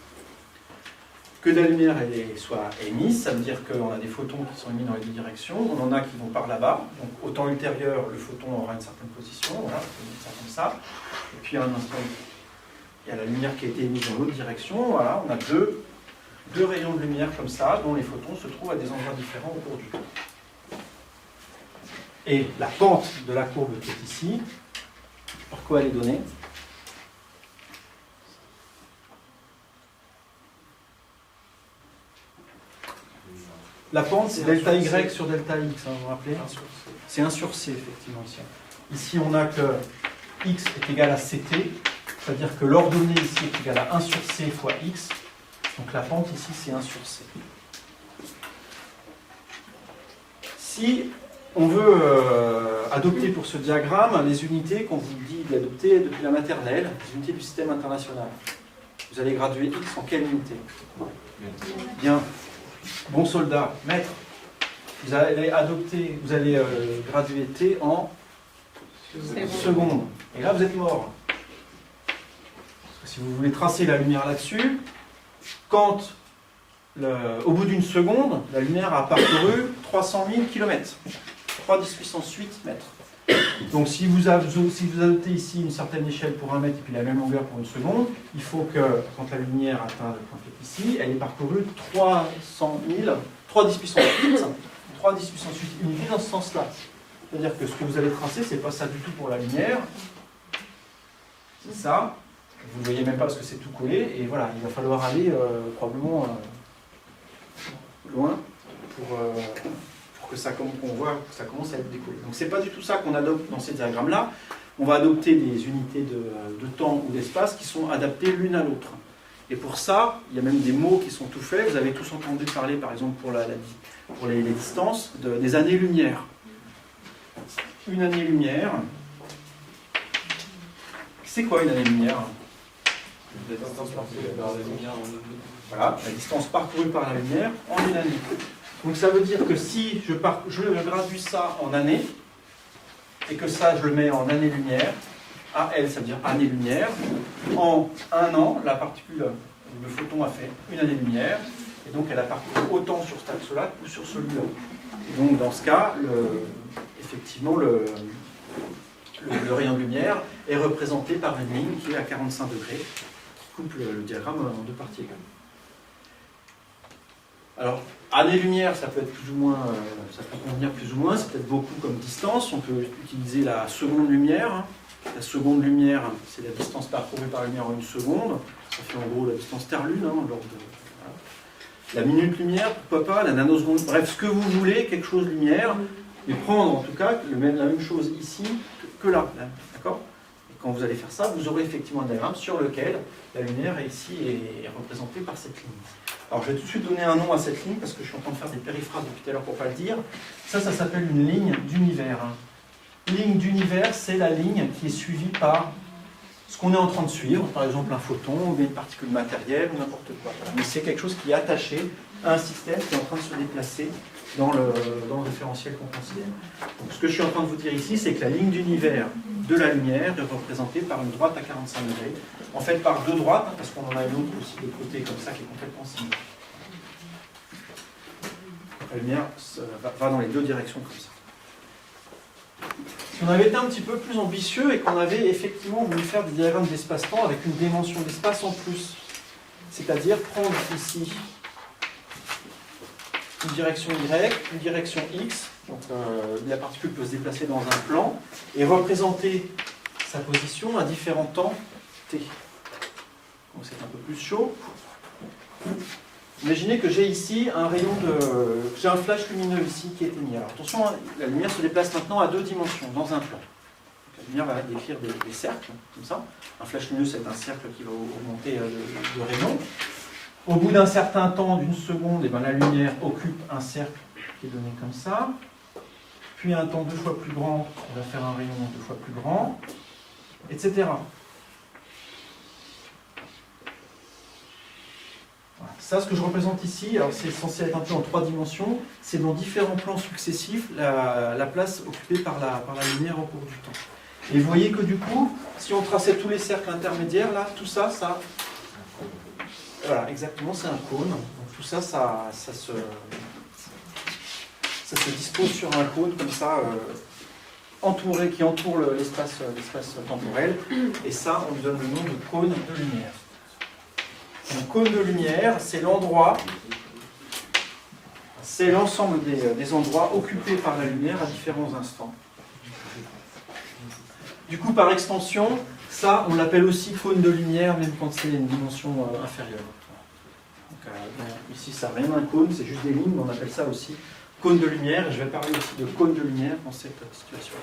Que de la lumière soit émise, ça veut dire qu'on a des photons qui sont émis dans les deux directions, on en a qui vont par là-bas, donc au temps ultérieur, le photon aura une certaine position, voilà, on peut dire ça comme ça, et puis à un instant, il y a la lumière qui a été émise dans l'autre direction, voilà, on a deux rayons de lumière comme ça, dont les photons se trouvent à des endroits différents au cours du temps. Et la pente de la courbe qui est ici, par quoi elle est donnée? La pente, c'est delta Y sur delta X, hein, vous vous rappelez? C'est 1 sur C, effectivement. Ici, on a que X est égal à CT, c'est-à-dire que l'ordonnée ici est égale à 1 sur C fois X. Donc la pente ici, c'est 1 sur C. Si on veut adopter pour ce diagramme les unités qu'on vous dit d'adopter depuis la maternelle, les unités du système international, vous allez graduer X en quelle unité? Bien. Bon soldat, maître, vous allez graduer T en secondes. Et là, vous êtes mort. Parce que si vous voulez tracer la lumière là-dessus, quand, au bout d'une seconde, la lumière a parcouru 300 000 km, 3 10 puissance 8 mètres. Donc si vous adoptez ici une certaine échelle pour 1 mètre et puis la même longueur pour 1 seconde, il faut que, quand la lumière atteint le point ici, elle ait parcouru 3 10 puissance 8 unités dans ce sens-là. C'est-à-dire que ce que vous allez tracer, c'est pas ça du tout pour la lumière. C'est ça. Vous ne le voyez même pas parce que c'est tout collé. Et voilà, il va falloir aller probablement loin pour que ça, qu'on voit que ça commence à être décollé. Donc c'est pas du tout ça qu'on adopte dans ces diagrammes-là. On va adopter des unités de temps ou d'espace qui sont adaptées l'une à l'autre. Et pour ça, il y a même des mots qui sont tout faits. Vous avez tous entendu parler, par exemple, pour les distances, des années-lumière. Une année-lumière. C'est quoi une année-lumière? La distance parcourue par la lumière en une. Voilà, la distance parcourue par la lumière en une année. Donc ça veut dire que si je traduis ça en années, et que ça je le mets en année-lumière, AL ça veut dire année-lumière, en 1 an, la particule, le photon a fait une année-lumière, et donc elle a parcouru autant sur cet axe-là que sur celui-là. Et donc dans ce cas, effectivement, le rayon de lumière est représenté par une ligne qui est à 45 degrés, qui coupe le diagramme en 2 parties également. Alors, année-lumière, ça peut être plus ou moins, ça peut convenir plus ou moins, c'est peut-être beaucoup comme distance. On peut utiliser la seconde lumière. La seconde lumière, c'est la distance parcourue par la lumière en 1 seconde. Ça fait en gros la distance Terre-Lune. Voilà. La minute-lumière, pourquoi pas, la nanoseconde, bref, ce que vous voulez, quelque chose lumière, mais prendre en tout cas la même chose ici que là. D'accord ? Et quand vous allez faire ça, vous aurez effectivement un diagramme sur lequel la lumière ici est représentée par cette ligne. Alors je vais tout de suite donner un nom à cette ligne parce que je suis en train de faire des périphrases depuis tout à l'heure pour ne pas le dire. Ça s'appelle une ligne d'univers. Ligne d'univers, c'est la ligne qui est suivie par ce qu'on est en train de suivre, par exemple un photon ou bien une particule matérielle ou n'importe quoi. Mais c'est quelque chose qui est attaché à un système qui est en train de se déplacer dans le référentiel qu'on considère. Donc ce que je suis en train de vous dire ici, c'est que la ligne d'univers de la lumière est représentée par une droite à 45 degrés, en fait par 2 droites, parce qu'on en a une autre aussi de côté comme ça qui est complètement similaire. La lumière va dans les 2 directions comme ça. Si on avait été un petit peu plus ambitieux et qu'on avait effectivement voulu faire des diagrammes d'espace-temps avec une dimension d'espace en plus, c'est-à-dire prendre ici une direction Y, une direction X, donc la particule peut se déplacer dans un plan, et représenter sa position à différents temps T. Donc c'est un peu plus chaud. Imaginez que j'ai ici un rayon j'ai un flash lumineux ici qui est éteigné. Alors attention, la lumière se déplace maintenant à 2 dimensions, dans un plan. Donc, la lumière va décrire des cercles, comme ça. Un flash lumineux, c'est un cercle qui va augmenter de rayon. Au bout d'un certain temps, d'1 seconde, et la lumière occupe un cercle qui est donné comme ça. Puis un temps 2 fois plus grand, on va faire un rayon 2 fois plus grand, etc. Voilà. Ça, ce que je représente ici, alors c'est censé être un peu en 3 dimensions, c'est dans différents plans successifs la place occupée par la lumière au cours du temps. Et vous voyez que du coup, si on traçait tous les cercles intermédiaires, là, tout ça, voilà, exactement, c'est un cône. Donc tout ça, ça se dispose sur un cône comme ça, qui entoure l'espace temporel. Et ça, on lui donne le nom de cône de lumière. Donc cône de lumière, c'est l'endroit, c'est l'ensemble des endroits occupés par la lumière à différents instants. Du coup, par extension, ça, on l'appelle aussi cône de lumière, même quand c'est une dimension inférieure. Donc, ici, ça n'a rien d'un cône, c'est juste des lignes, mais on appelle ça aussi cône de lumière. Et je vais parler aussi de cône de lumière dans cette situation.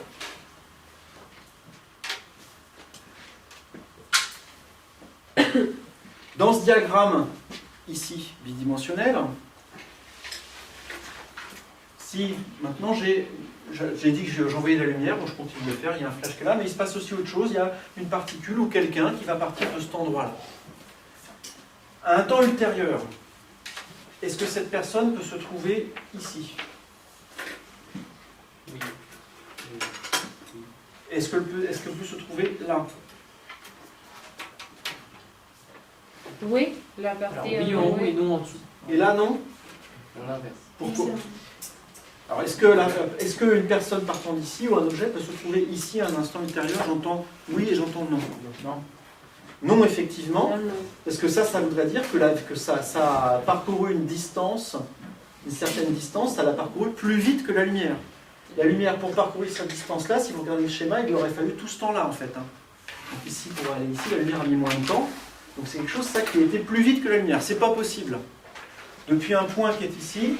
Dans ce diagramme, ici, bidimensionnel, si maintenant j'ai dit que j'envoyais de la lumière, bon, je continue de le faire, il y a un flash qui est là, mais il se passe aussi autre chose, il y a une particule ou quelqu'un qui va partir de cet endroit-là. À un temps ultérieur, est-ce que cette personne peut se trouver ici? Oui. Est-ce qu'elle peut se trouver là? Oui, la partie Alors, oui en haut et non en dessous. Et là, non? On l'inverse. Pourquoi? Alors, est-ce qu'une personne partant d'ici ou un objet peut se trouver ici à un instant ultérieur? J'entends oui et j'entends non. Non. Non, effectivement, parce que ça voudrait dire que ça a parcouru une distance, une certaine distance, ça l'a parcouru plus vite que la lumière. La lumière, pour parcourir cette distance-là, si vous regardez le schéma, il lui aurait fallu tout ce temps-là, en fait. Hein. Donc ici, pour aller ici, la lumière a mis moins de temps. Donc c'est quelque chose, ça, qui a été plus vite que la lumière. C'est pas possible. Depuis un point qui est ici,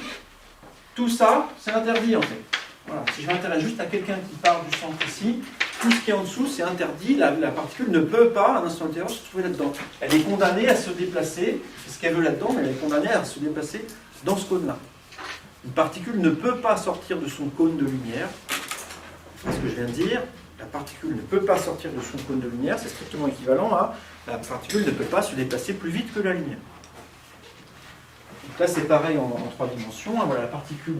tout ça, c'est interdit, en fait. Voilà. Si je m'intéresse juste à quelqu'un qui part du centre ici, tout ce qui est en dessous, c'est interdit. La particule ne peut pas, à un instant ultérieur, se trouver là-dedans. Elle est condamnée à se déplacer, c'est ce qu'elle veut là-dedans, mais elle est condamnée à se déplacer dans ce cône-là. Une particule ne peut pas sortir de son cône de lumière. C'est ce que je viens de dire. La particule ne peut pas sortir de son cône de lumière. C'est strictement équivalent à la particule ne peut pas se déplacer plus vite que la lumière. Donc là, c'est pareil en 3 dimensions. Voilà, la particule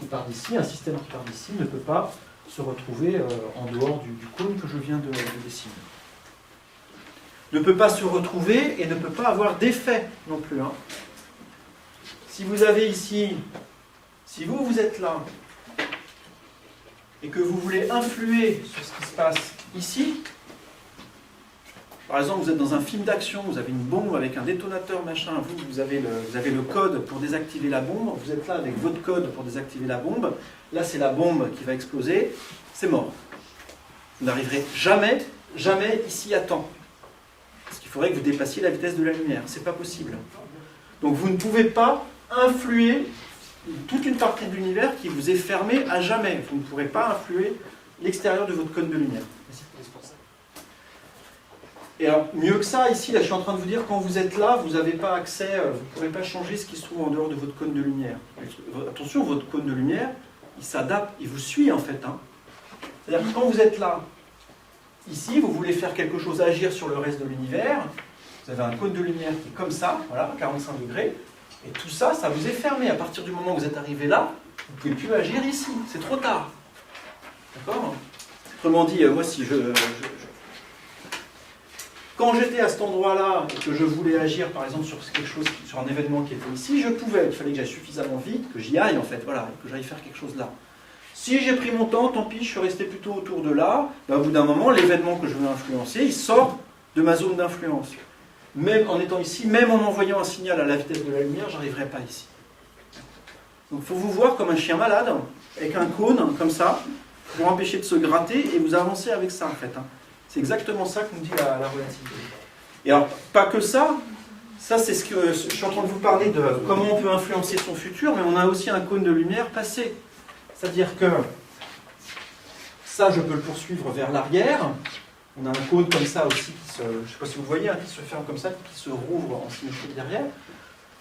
qui part d'ici, un système qui part d'ici, ne peut pas se retrouver en dehors du cône que je viens de dessiner. Ne peut pas se retrouver et ne peut pas avoir d'effet non plus. Hein. Si vous avez ici... Si vous êtes là, et que vous voulez influer sur ce qui se passe ici, par exemple, vous êtes dans un film d'action, vous avez une bombe avec un détonateur, machin, vous avez le code pour désactiver la bombe, vous êtes là avec votre code pour désactiver la bombe, là c'est la bombe qui va exploser, c'est mort. Vous n'arriverez jamais ici à temps. Parce qu'il faudrait que vous dépassiez la vitesse de la lumière, c'est pas possible. Donc vous ne pouvez pas influer toute une partie de l'univers qui vous est fermée à jamais. Vous ne pourrez pas influer l'extérieur de votre cône de lumière. Et alors, mieux que ça, ici, là, je suis en train de vous dire, quand vous êtes là, vous n'avez pas accès, vous ne pourrez pas changer ce qui se trouve en dehors de votre cône de lumière. Attention, votre cône de lumière, il s'adapte, il vous suit en fait. Hein. C'est-à-dire que quand vous êtes là, ici, vous voulez faire quelque chose agir sur le reste de l'univers, vous avez un cône de lumière qui est comme ça, voilà, 45 degrés, et tout ça, ça vous est fermé. À partir du moment où vous êtes arrivé là, vous ne pouvez plus agir ici. C'est trop tard. D'accord? Autrement dit, moi, si quand j'étais à cet endroit-là et que je voulais agir, par exemple, sur quelque chose, sur un événement qui était ici, je pouvais. Il fallait que j'aille suffisamment vite, que j'y aille, en fait, voilà, et que j'aille faire quelque chose là. Si j'ai pris mon temps, tant pis, je suis resté plutôt autour de là. Ben, au bout d'un moment, l'événement que je veux influencer, il sort de ma zone d'influence. Même en étant ici, même en envoyant un signal à la vitesse de la lumière, je n'arriverai pas ici. Donc il faut vous voir comme un chien malade, avec un cône, comme ça, pour empêcher de se gratter, et vous avancez avec ça, en fait. C'est exactement ça que nous dit la relativité. Et alors, pas que ça c'est ce que je suis en train de vous parler de comment on peut influencer son futur, mais on a aussi un cône de lumière passé. C'est-à-dire que ça, je peux le poursuivre vers l'arrière. On a un cône comme ça aussi, je ne sais pas si vous le voyez, qui se ferme comme ça, qui se rouvre en symétrie derrière.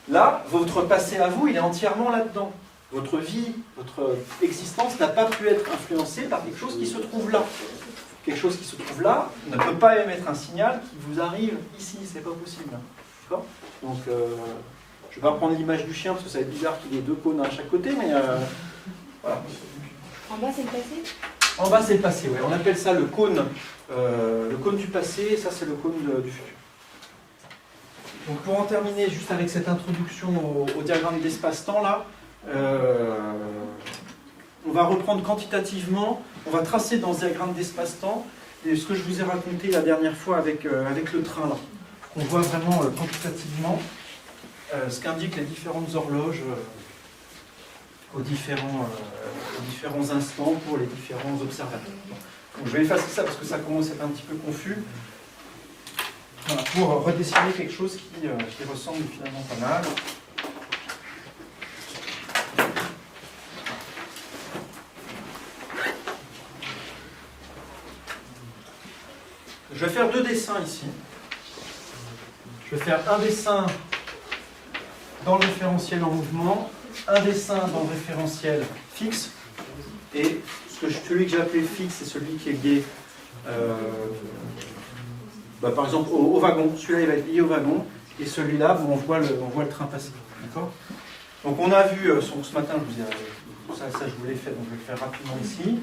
Là, votre passé à vous, il est entièrement là-dedans. Votre vie, votre existence n'a pas pu être influencée par quelque chose qui se trouve là. Quelque chose qui se trouve là ne peut pas émettre un signal qui vous arrive ici, c'est pas possible. D'accord ? Donc, je ne vais pas prendre l'image du chien parce que ça va être bizarre qu'il y ait 2 cônes à chaque côté, mais voilà. En bas, c'est le passé ? En bas, c'est le passé, oui. On appelle ça le cône du passé, et ça, c'est le cône du futur. Donc, pour en terminer juste avec cette introduction au diagramme d'espace-temps, là, on va reprendre quantitativement, on va tracer dans ce diagramme d'espace-temps ce que je vous ai raconté la dernière fois avec le train, là. On voit vraiment quantitativement ce qu'indiquent les différentes horloges aux différents instants pour les différents observateurs. Donc, je vais effacer ça parce que ça commence à être un petit peu confus. Voilà, pour redessiner quelque chose qui ressemble finalement pas mal. Je vais faire 2 dessins ici. Je vais faire un dessin dans le référentiel en mouvement, un dessin dans le référentiel fixe, et celui que j'ai appelé fixe, c'est celui qui est lié, par exemple, au wagon. Celui-là, il va être lié au wagon, et celui-là, on voit le train passer. D'accord ? Donc, on a vu, ce matin, ça je vous l'ai fait, donc je vais le faire rapidement ici.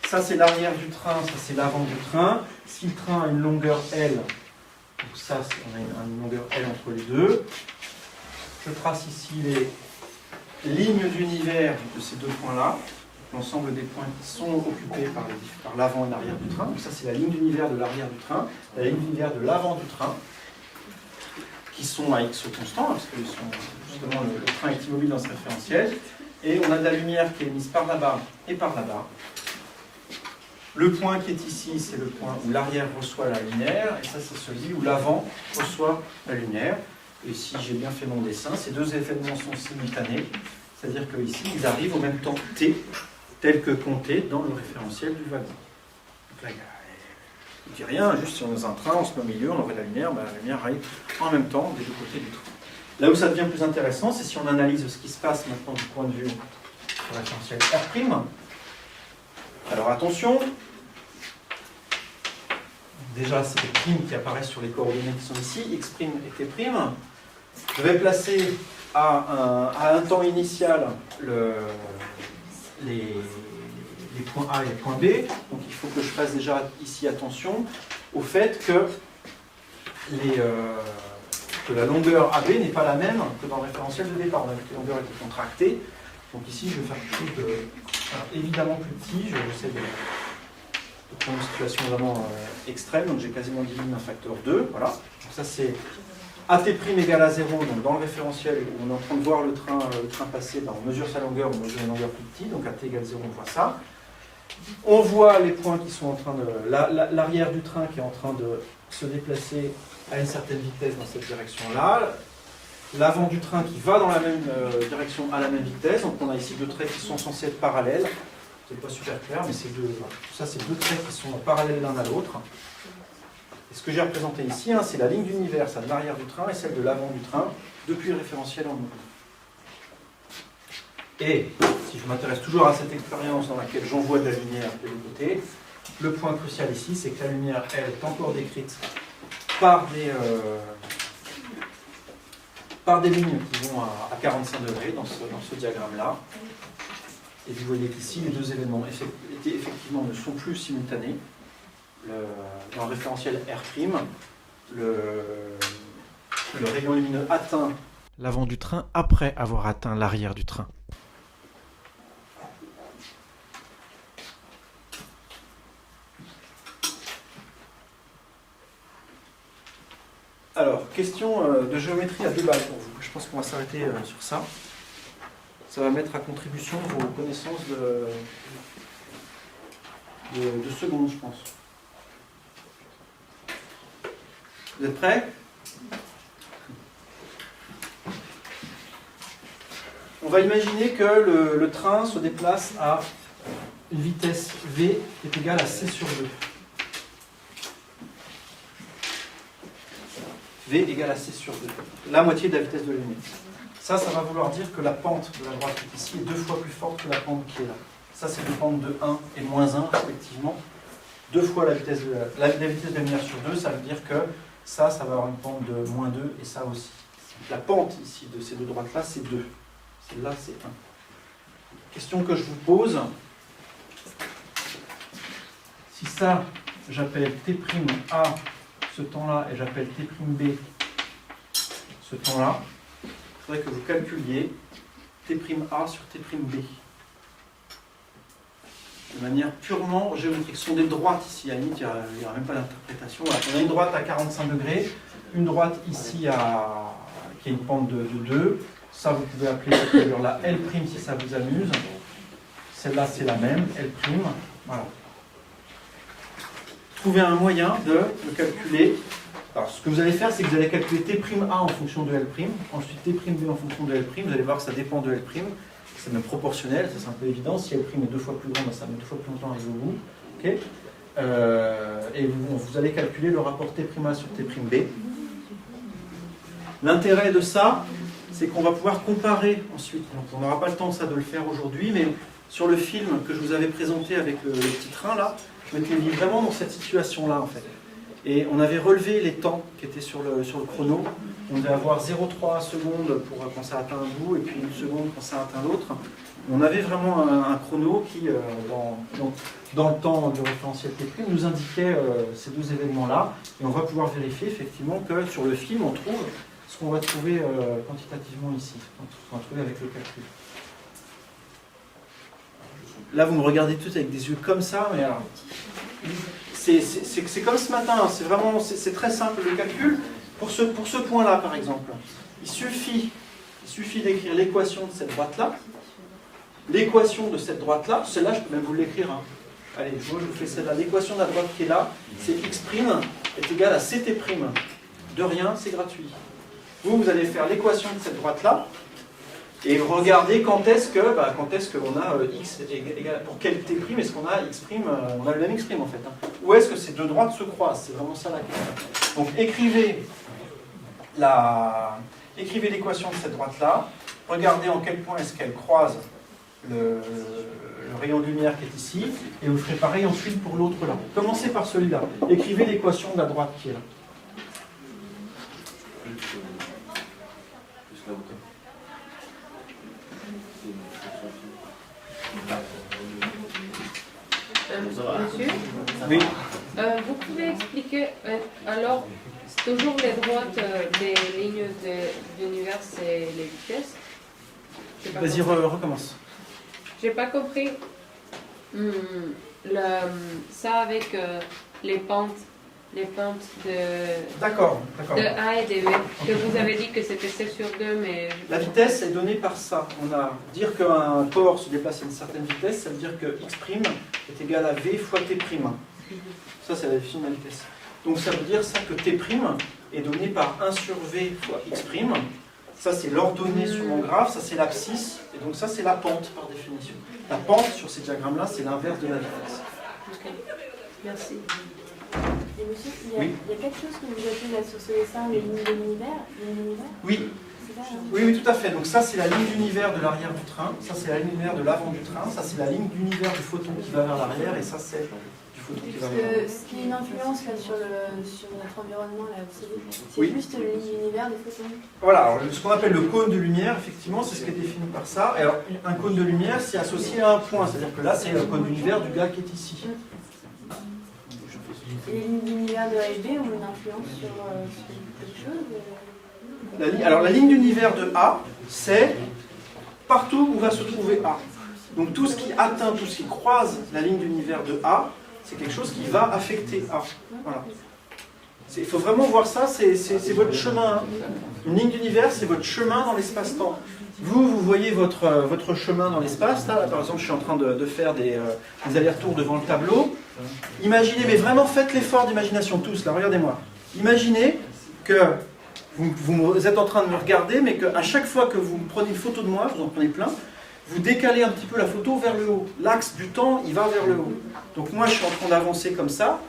Ça, c'est l'arrière du train, ça, c'est l'avant du train. Si le train a une longueur L, donc ça, on a une longueur L entre les deux. Je trace ici les lignes d'univers de ces 2 points-là. l'ensemble des points qui sont occupés par l'avant et l'arrière du train. Donc ça, c'est la ligne d'univers de l'arrière du train, la ligne d'univers de l'avant du train, qui sont à x constant, parce que justement le train est immobile dans ce référentiel. Et on a de la lumière qui est émise par là-bas et par là-bas. Le point qui est ici, c'est le point où l'arrière reçoit la lumière, et ça, c'est celui où l'avant reçoit la lumière. Et si j'ai bien fait mon dessin, ces deux événements sont simultanés, c'est-à-dire qu'ici, ils arrivent au même temps t, tel que compté dans le référentiel du wagon. Donc là, il ne dit rien, juste si on est dans un train, on se met au milieu, on envoie la lumière arrive en même temps des deux côtés du train. Là où ça devient plus intéressant, c'est si on analyse ce qui se passe maintenant du point de vue du référentiel R'. Alors attention, déjà c'est les primes qui apparaissent sur les coordonnées qui sont ici, x' et t'. Je vais placer à un temps initial les points A et les points B. Donc il faut que je fasse déjà ici attention au fait que la longueur AB n'est pas la même que dans le référentiel de départ. On a vu que la longueur était contractée. Donc ici, je vais faire quelque chose de évidemment plus petit. J'essaie de prendre une situation vraiment extrême. Donc j'ai quasiment divisé un facteur 2. Voilà. Donc ça, c'est AT' égale à 0. Donc dans le référentiel où on est en train de voir le train passer, on mesure sa longueur, on mesure une longueur plus petite. Donc AT égale 0, on voit ça. On voit les points qui sont en train de... l'arrière du train qui est en train de se déplacer à une certaine vitesse dans cette direction-là. L'avant du train qui va dans la même direction à la même vitesse. Donc on a ici deux traits qui sont censés être parallèles. C'est pas super clair, mais c'est tout ça, c'est deux traits qui sont parallèles l'un à l'autre. Et ce que j'ai représenté ici, c'est la ligne d'univers, celle de l'arrière du train et celle de l'avant du train, depuis le référentiel en mouvement. Et si je m'intéresse toujours à cette expérience dans laquelle j'envoie de la lumière de l'autre côté, le point crucial ici, c'est que la lumière, elle, est encore décrite par des lignes qui vont à 45 degrés dans ce diagramme-là. Et vous voyez qu'ici, les deux événements effectivement ne sont plus simultanés. Dans le référentiel R', le rayon lumineux atteint l'avant du train après avoir atteint l'arrière du train. Alors, question de géométrie à deux balles pour vous. Je pense qu'on va s'arrêter sur ça. Ça va mettre à contribution vos connaissances de secondes, je pense. Vous êtes prêts? On va imaginer que le train se déplace à une vitesse v qui est égale à c sur 2. V égale à c sur 2. La moitié de la vitesse de la lumière. Ça va vouloir dire que la pente de la droite qui est ici est 2 fois plus forte que la pente qui est là. Ça, c'est une pente de 1 et moins 1, respectivement. 2 fois la vitesse de la lumière sur 2, ça veut dire que ça va avoir une pente de moins 2 et ça aussi. La pente ici de ces deux droites-là, c'est 2. Celle-là, c'est 1. Question que je vous pose. Si ça, j'appelle T'A ce temps-là et j'appelle T'B ce temps-là, il faudrait que vous calculiez T'A sur T'B. De manière purement géométrique. Ce sont des droites ici, à la limite, il n'y aura même pas d'interprétation. Voilà. On a une droite à 45 degrés, une droite ici qui a une pente de 2. Ça, vous pouvez appeler cette figure-là L' si ça vous amuse. Celle-là, c'est la même, L'. Voilà. Trouvez un moyen de calculer. Alors, ce que vous allez faire, c'est que vous allez calculer T'A en fonction de L', ensuite T'B en fonction de L'. Vous allez voir que ça dépend de L'. C'est même proportionnel, ça c'est un peu évident. Si L' est 2 fois plus grand, ça met 2 fois plus longtemps à arriver au bout. Okay. Et vous allez calculer le rapport T'A sur T'B. L'intérêt de ça, c'est qu'on va pouvoir comparer ensuite. Donc, on n'aura pas le temps de le faire aujourd'hui, mais sur le film que je vous avais présenté avec le petit train, là, je m'étais mis vraiment dans cette situation-là, en fait. Et on avait relevé les temps qui étaient sur le chrono. On devait avoir 0,3 secondes quand ça atteint un bout, et puis 1 seconde quand ça atteint l'autre. On avait vraiment un chrono qui, dans le temps du référentiel T', nous indiquait ces deux événements-là. Et on va pouvoir vérifier effectivement que sur le film, on trouve ce qu'on va trouver quantitativement ici, ce qu'on va trouver avec le calcul. là vous me regardez tous avec des yeux comme ça, mais alors, c'est comme ce matin, hein, c'est vraiment, c'est très simple le calcul. Pour ce point-là, par exemple, il suffit d'écrire l'équation de cette droite-là. L'équation de cette droite-là, celle-là, je peux même vous l'écrire. Hein. Allez, je vous fais celle-là. L'équation de la droite qui est là, c'est x' est égal à ct'. De rien, c'est gratuit. Vous allez faire l'équation de cette droite-là, et regardez quand est-ce qu'on a x égal, pour quel t', est-ce qu'on a x', on a le même x' en fait. Hein. Où est-ce que ces deux droites se croisent? C'est vraiment ça la question. Donc écrivez l'équation de cette droite-là, regardez en quel point est-ce qu'elle croise le rayon de lumière qui est ici, et vous ferez pareil ensuite pour l'autre là. Commencez par celui-là. Écrivez l'équation de la droite qui est là. Plus la hauteur. Monsieur, Oui. vous pouvez expliquer, alors, toujours les droites des lignes d'univers, c'est les vitesses? Vas-y, recommence. J'ai pas compris ça avec les pentes D'accord. de A et de B, que vous avez dit que c'était 7 sur 2, mais... La vitesse est donnée par ça. Dire qu'un corps se déplace à une certaine vitesse, ça veut dire que x' est égal à v fois t'. Ça, c'est la définition de la vitesse. Donc ça veut dire ça que t' est donné par 1 sur v fois x'. Ça, c'est l'ordonnée sur mon graphe, ça, c'est l'abscisse, et donc ça, c'est la pente, par définition. La pente, sur ces diagrammes-là, c'est l'inverse de la vitesse. Ok, merci. Et monsieur, Oui. il y a quelque chose que vous appelez là sur ce dessin, les lignes de l'univers? Oui. C'est ça, hein? Oui, tout à fait. Donc ça, c'est la ligne d'univers de l'arrière du train, ça, c'est la ligne d'univers de l'avant du train, ça, c'est la ligne d'univers du photon qui va vers l'arrière, et ça, c'est du photon qui va Parce vers l'arrière. que ce qui a une influence là, sur notre environnement, là, vous savez, c'est Oui. juste les lignes d'univers des photons. Voilà, alors, ce qu'on appelle le cône de lumière, effectivement, c'est ce qui est défini par ça. Et alors, un cône de lumière, c'est associé à un point, c'est-à-dire que là, c'est le cône d'univers du gars qui est ici. Et les lignes d'univers de A et B ont une influence sur quelque chose Alors, la ligne d'univers de A, c'est partout où va se trouver A. Donc, tout ce qui atteint, tout ce qui croise la ligne d'univers de A, c'est quelque chose qui va affecter A. Voilà. Il faut vraiment voir ça, c'est votre chemin. Hein. Une ligne d'univers, c'est votre chemin dans l'espace-temps. Vous voyez votre chemin dans l'espace. Là, par exemple, je suis en train de faire des allers-retours devant le tableau. Imaginez, mais vraiment faites l'effort d'imagination tous, là, regardez-moi. Imaginez que vous êtes en train de me regarder, mais qu'à chaque fois que vous prenez une photo de moi, vous en prenez plein, vous décalez un petit peu la photo vers le haut. L'axe du temps, il va vers le haut. Donc moi, je suis en train d'avancer comme ça,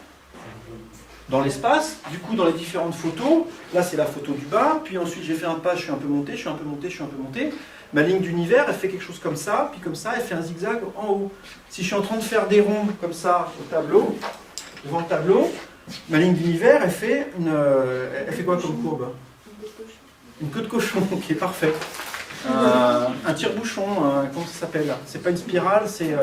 dans l'espace, du coup dans les différentes photos, là c'est la photo du bas, puis ensuite j'ai fait un pas, je suis un peu monté, je suis un peu monté, je suis un peu monté. Ma ligne d'univers, elle fait quelque chose comme ça, puis comme ça, elle fait un zigzag en haut. Si je suis en train de faire des ronds comme ça au tableau, devant le tableau, ma ligne d'univers, elle fait quoi comme courbe? Une queue de cochon, qui est parfait. Un tire-bouchon, comment ça s'appelle? C'est pas une spirale, c'est...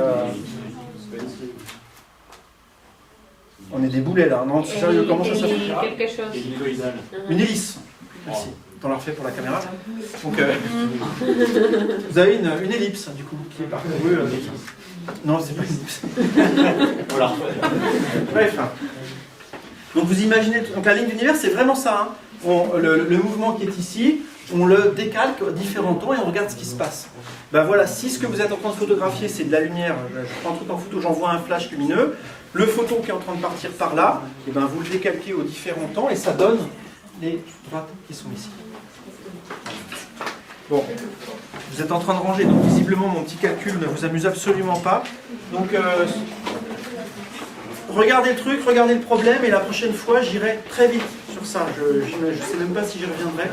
On est des boulets là, non? C'est sérieux, comment ça s'appelle? Quelque chose. Une hélice. Merci. On l'a refait pour la caméra. Donc, vous avez une ellipse, du coup, qui est parcourue. Non, c'est pas une ellipse. Voilà. Bref. Donc, vous imaginez. Donc, la ligne d'univers, c'est vraiment ça. Hein. Le mouvement qui est ici, on le décalque à différents temps et on regarde ce qui se passe. Ben voilà, si ce que vous êtes en train de photographier, c'est de la lumière, je prends un truc en photo, j'envoie un flash lumineux, le photon qui est en train de partir par là, et ben vous le décalquez aux différents temps et ça donne les droites qui sont ici. Bon, vous êtes en train de ranger, donc visiblement mon petit calcul ne vous amuse absolument pas. Donc regardez le truc, regardez le problème, et la prochaine fois j'irai très vite sur ça. Je ne sais même pas si j'y reviendrai.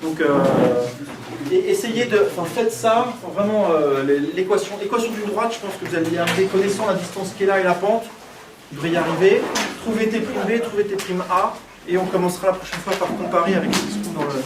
Donc essayez de... Enfin, faites ça, vraiment l'équation d'une droite, je pense que vous allez y arriver, connaissant la distance qui est là et la pente, vous devriez y arriver. Trouvez T', trouvez T', et on commencera la prochaine fois par comparer avec ce qui se trouve dans le film.